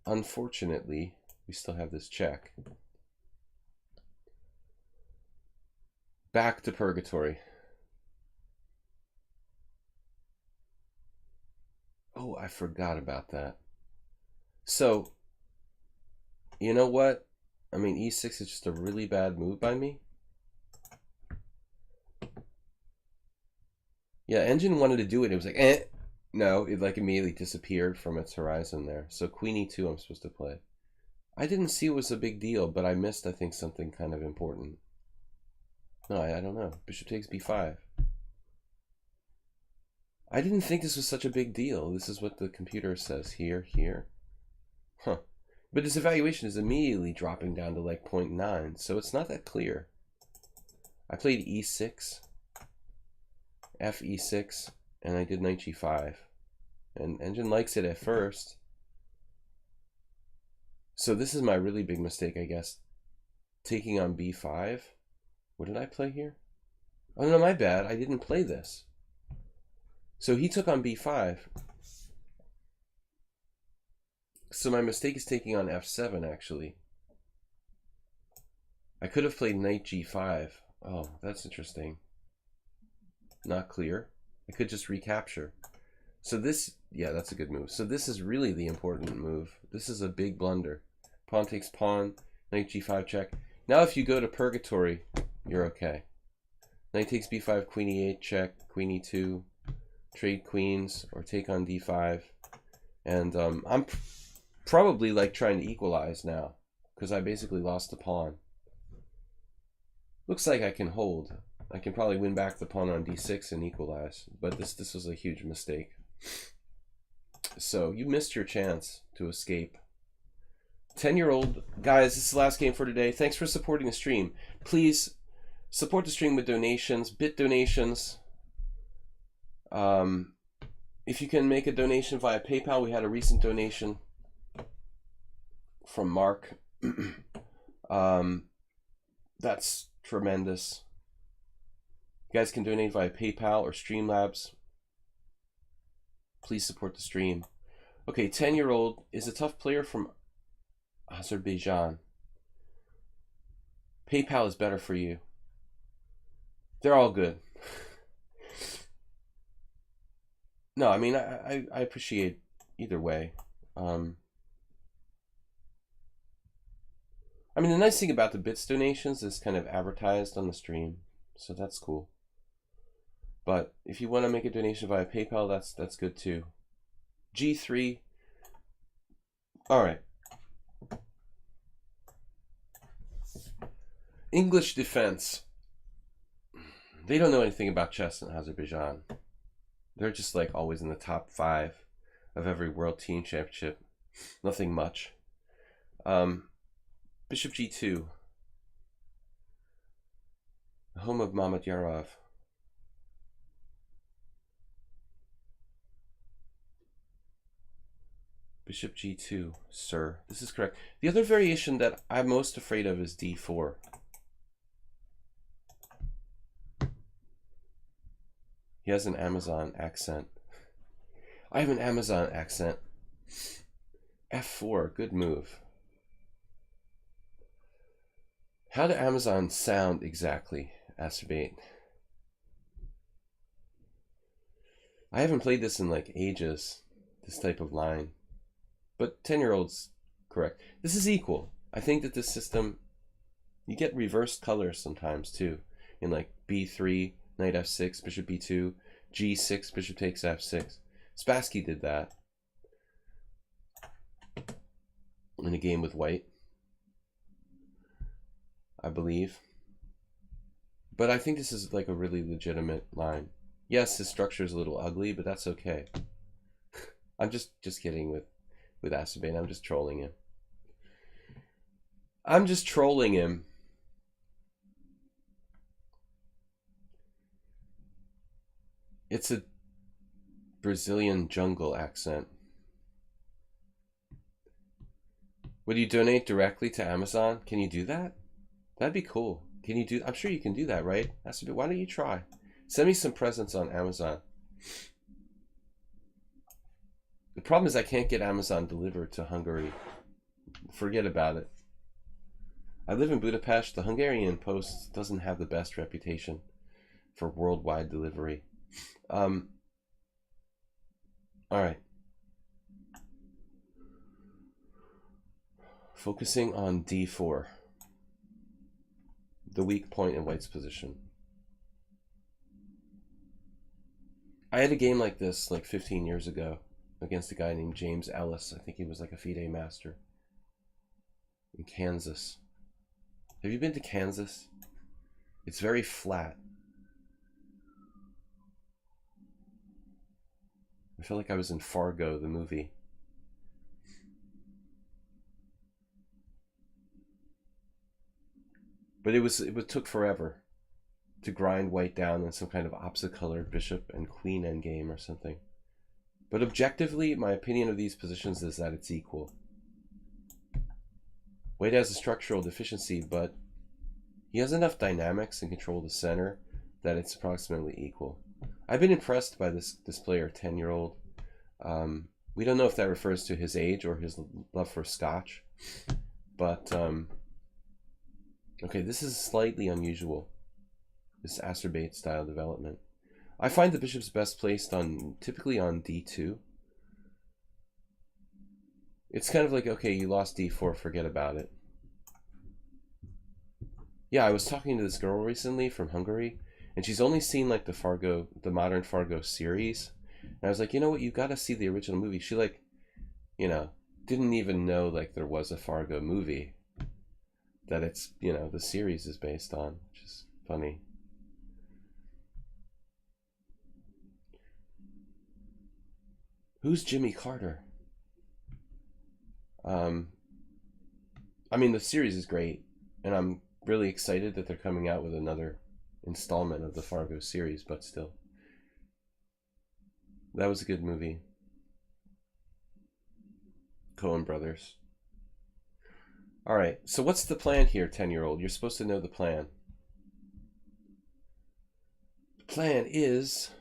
Unfortunately, we still have this check. Back to purgatory. Oh, I forgot about that. So, you know what? I mean, e6 is just a really bad move by me. Yeah, Engine wanted to do it. It was like, eh. No, it like immediately disappeared from its horizon there. So queen e2 I'm supposed to play. I didn't see it was a big deal, but I missed, I think, something kind of important. No, I don't know. Bishop takes b5. I didn't think this was such a big deal. This is what the computer says here, here. Huh. But this evaluation is immediately dropping down to like 0.9, so it's not that clear. I played e6, f e6, and I did knight g5. And Engine likes it at first. So this is my really big mistake, I guess. Taking on b5. What did I play here? Oh no, my bad. I didn't play this. So he took on b5. So my mistake is taking on f7, actually. I could have played knight g5. Oh, that's interesting. Not clear. I could just recapture. So this, yeah, that's a good move. So this is really the important move. This is a big blunder. Pawn takes pawn, knight g5 check. Now if you go to purgatory, you're okay. Knight takes b5, queen e8 check, queen e2, trade queens, or take on d5. And I'm probably like trying to equalize now, because I basically lost the pawn. Looks like I can hold. I can probably win back the pawn on d6 and equalize, but this was a huge mistake. So you missed your chance to escape. 10-year-old guys, this is the last game for today. Thanks for supporting the stream. Please support the stream with donations, bit donations. If you can make a donation via PayPal, we had a recent donation from Mark. That's tremendous. You guys can donate via PayPal or Streamlabs. Please support the stream. Okay, 10-year-old is a tough player from Azerbaijan. PayPal is better for you. They're all good. No, I mean, I appreciate either way. I mean, the nice thing about the bits donations is kind of advertised on the stream, so that's cool. But if you want to make a donation via PayPal, that's good too. G3. All right. English defense. They don't know anything about chess in Azerbaijan. They're just like always in the top 5 of every world team championship. Nothing much. Bishop g2. The home of Mamedyarov. Bishop g2, sir. This is correct. The other variation that I'm most afraid of is d4. He has an Amazon accent. I have an Amazon accent. f4, good move. How do Amazon sound exactly, Acerbate? I haven't played this in like ages, this type of line. But 10-year-old's correct. This is equal. I think that this system, you get reversed colors sometimes too. In like b3, knight f6, bishop b2, g6, bishop takes f6. Spassky did that in a game with white, I believe. But I think this is like a really legitimate line. Yes, his structure is a little ugly, but that's okay. I'm just kidding with Acerbate. I'm just trolling him. I'm just trolling him. It's a Brazilian jungle accent. Would you donate directly to Amazon? Can you do that? That'd be cool. Can you do? I'm sure you can do that, right? Acerbate, why don't you try? Send me some presents on Amazon. The problem is I can't get Amazon delivered to Hungary. Forget about it. I live in Budapest. The Hungarian Post doesn't have the best reputation for worldwide delivery. All right. Focusing on d4. The weak point in white's position. I had a game like this like 15 years ago against a guy named James Ellis. I think he was like a FIDE master in Kansas. Have you been to Kansas? It's very flat. I feel like I was in Fargo, the movie. But it took forever to grind white down in some kind of opposite colored bishop and queen endgame or something. But objectively, my opinion of these positions is that it's equal. White has a structural deficiency, but he has enough dynamics and control of the center that it's approximately equal. I've been impressed by this player, 10-year-old. We don't know if that refers to his age or his love for scotch. But, okay, this is slightly unusual. This acerbate style development. I find the bishop's best placed typically on d2. It's kind of like, okay, you lost d4, forget about it. Yeah, I was talking to this girl recently from Hungary, and she's only seen like the modern Fargo series. And I was like, you know what, you got to see the original movie. She like, didn't even know like there was a Fargo movie that it's, the series is based on, which is funny. Who's Jimmy Carter? I mean, the series is great, and I'm really excited that they're coming out with another installment of the Fargo series, but still. That was a good movie. Coen Brothers. All right, so what's the plan here, 10-year-old? You're supposed to know the plan. The plan is...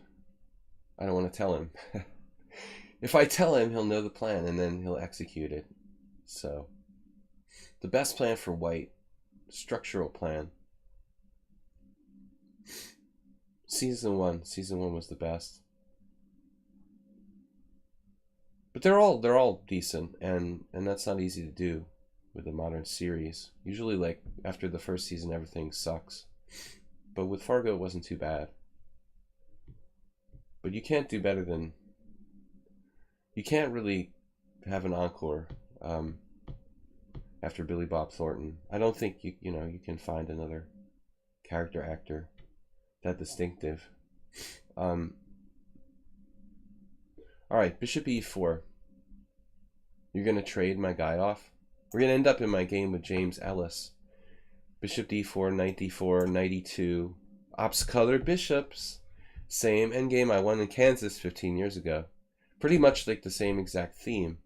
I don't want to tell him. If I tell him, he'll know the plan, and then he'll execute it. So, the best plan for white, structural plan. Season one was the best. But they're all decent, and that's not easy to do with a modern series. Usually, like after the first season, everything sucks. But with Fargo, it wasn't too bad. But you can't do better than. You can't really have an encore after Billy Bob Thornton. I don't think you can find another character actor that distinctive. All right, bishop e4. You're gonna trade my guy off. We're gonna end up in my game with James Ellis. Bishop d4, knight d4, knight e2. Ops colored bishops. Same endgame I won in Kansas 15 years ago. Pretty much like the same exact theme.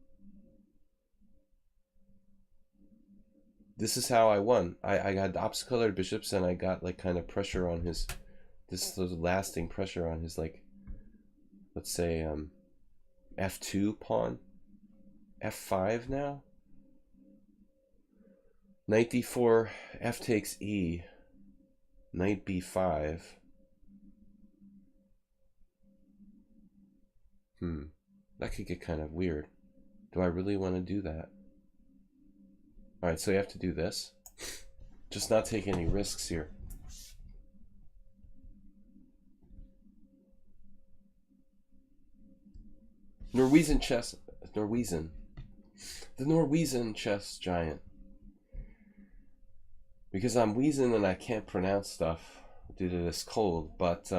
This is how I won. I got ops colored bishops, and I got like kind of pressure on his, this lasting pressure on his, like, let's say f2 pawn, f5 now. Knight d4, f takes e, knight b5. That could get kind of weird. Do I really want to do that? All right, so you have to do this. Just not take any risks here. The Norwegian chess giant. Because I'm wheezing and I can't pronounce stuff due to this cold, but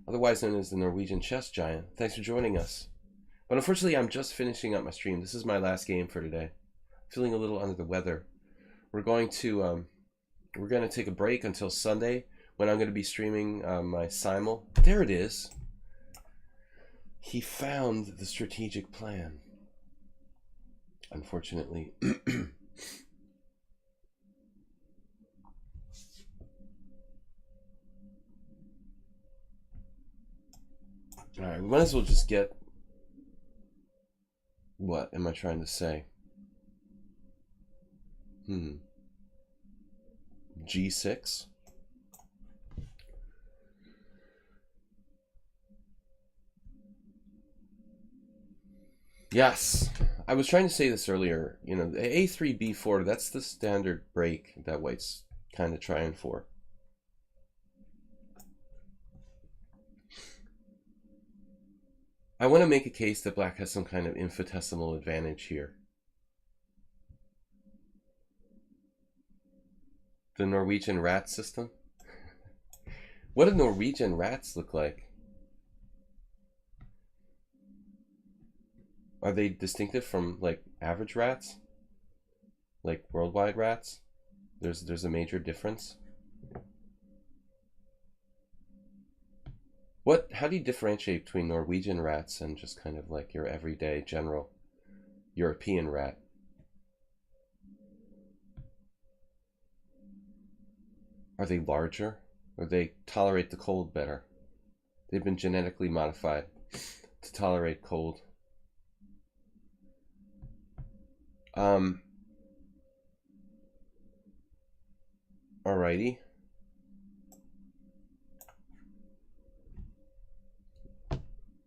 otherwise known as the Norwegian chess giant. Thanks for joining us. But unfortunately, I'm just finishing up my stream. This is my last game for today. Feeling a little under the weather. We're going to take a break until Sunday, when I'm going to be streaming my simul. There it is. He found the strategic plan. Unfortunately. All right, we might as well just get. What am I trying to say? G6. Yes, I was trying to say this earlier. A3, B4, that's the standard break that white's kind of trying for. I want to make a case that black has some kind of infinitesimal advantage here. The Norwegian rat system? What do Norwegian rats look like? Are they distinctive from like average rats? Like worldwide rats? There's a major difference. How do you differentiate between Norwegian rats and just kind of like your everyday general European rat? Are they larger? Or they tolerate the cold better? They've been genetically modified to tolerate cold. Alrighty.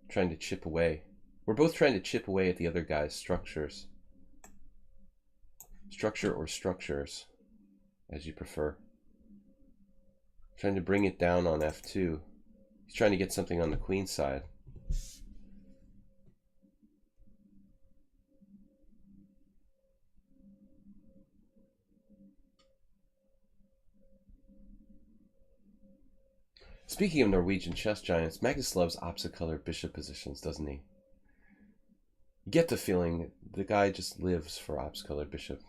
Trying to chip away. We're both trying to chip away at the other guy's structures. Structure or structures, as you prefer. Trying to bring it down on f2. He's trying to get something on the queen side. Speaking of Norwegian chess giants, Magnus loves opposite-colored bishop positions, doesn't he? You get the feeling the guy just lives for opposite-colored bishop.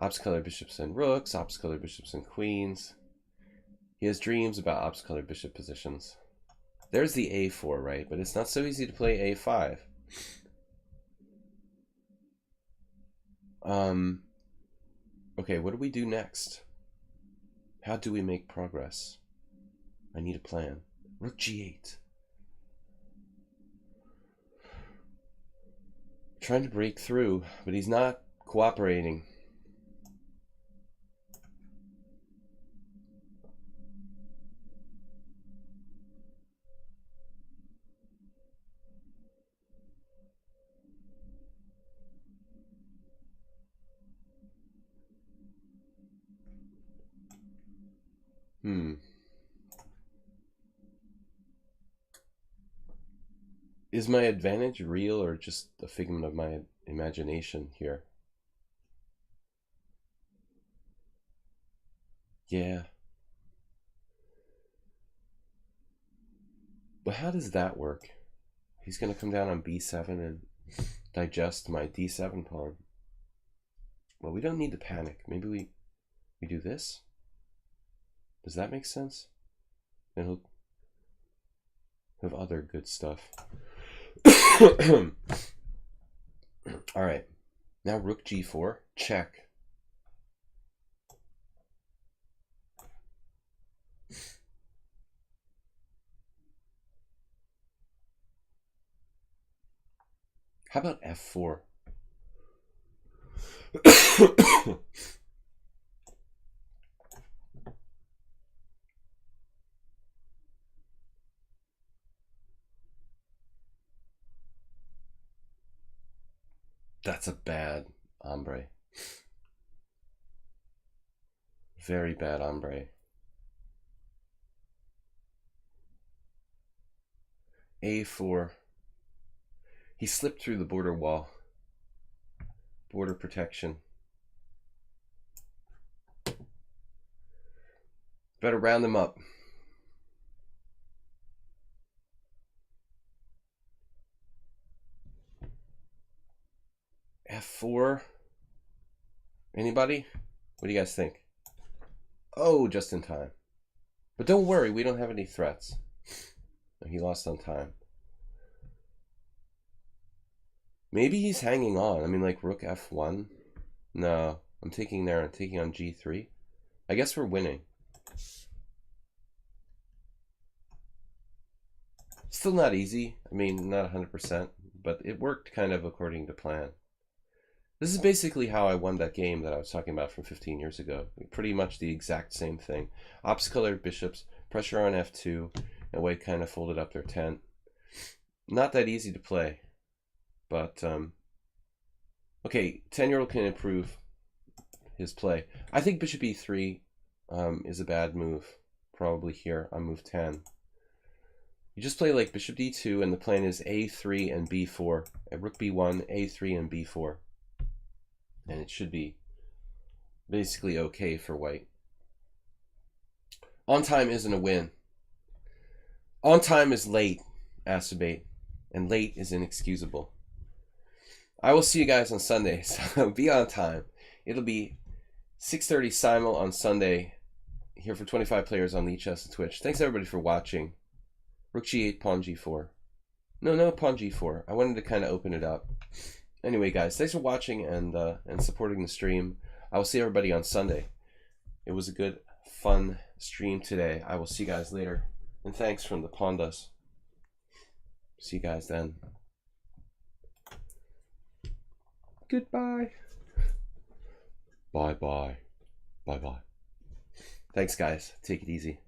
Opposite-colored bishops and rooks, opposite-colored bishops and queens. He has dreams about opposite-colored bishop positions. There's the a4, right? But it's not so easy to play a5. Okay, what do we do next? How do we make progress? I need a plan. Rook g8. Trying to break through, but he's not cooperating. Is my advantage real or just a figment of my imagination here? Yeah. But how does that work? He's going to come down on b7 and digest my d7 pawn. Well, we don't need to panic. Maybe we do this? Does that make sense? And he'll have other good stuff. All right. Now rook g4. Check. How about f4? That's a bad ombre. Very bad ombre. a4. He slipped through the border wall. Border protection. Better round them up. f4. Anybody? What do you guys think? Oh, just in time. But don't worry, we don't have any threats. He lost on time. Maybe he's hanging on. I mean, like rook f1. No, I'm taking there and taking on g3. I guess we're winning. Still not easy. I mean, not 100%, but it worked kind of according to plan. This is basically how I won that game that I was talking about from 15 years ago. Pretty much the exact same thing. Opposite-colored bishops, pressure on f2, and white kind of folded up their tent. Not that easy to play, but okay, 10-year-old can improve his play. I think bishop e3 is a bad move, probably here on move 10. You just play like bishop d2, and the plan is a3 and b4. At rook b1, a3 and b4. And it should be basically okay for white. On time isn't a win. On time is late, acerbate, and late is inexcusable. I will see you guys on Sunday, so be on time. It'll be 6:30 simul on Sunday here for 25 players on lichess and Twitch. Thanks everybody for watching. Rook g8, pawn g4. No, pawn g4. I wanted to kind of open it up. Anyway, guys, thanks for watching and supporting the stream. I will see everybody on Sunday. It was a good, fun stream today. I will see you guys later. And thanks from the Pandas. See you guys then. Goodbye. Bye-bye. Bye-bye. Thanks, guys. Take it easy.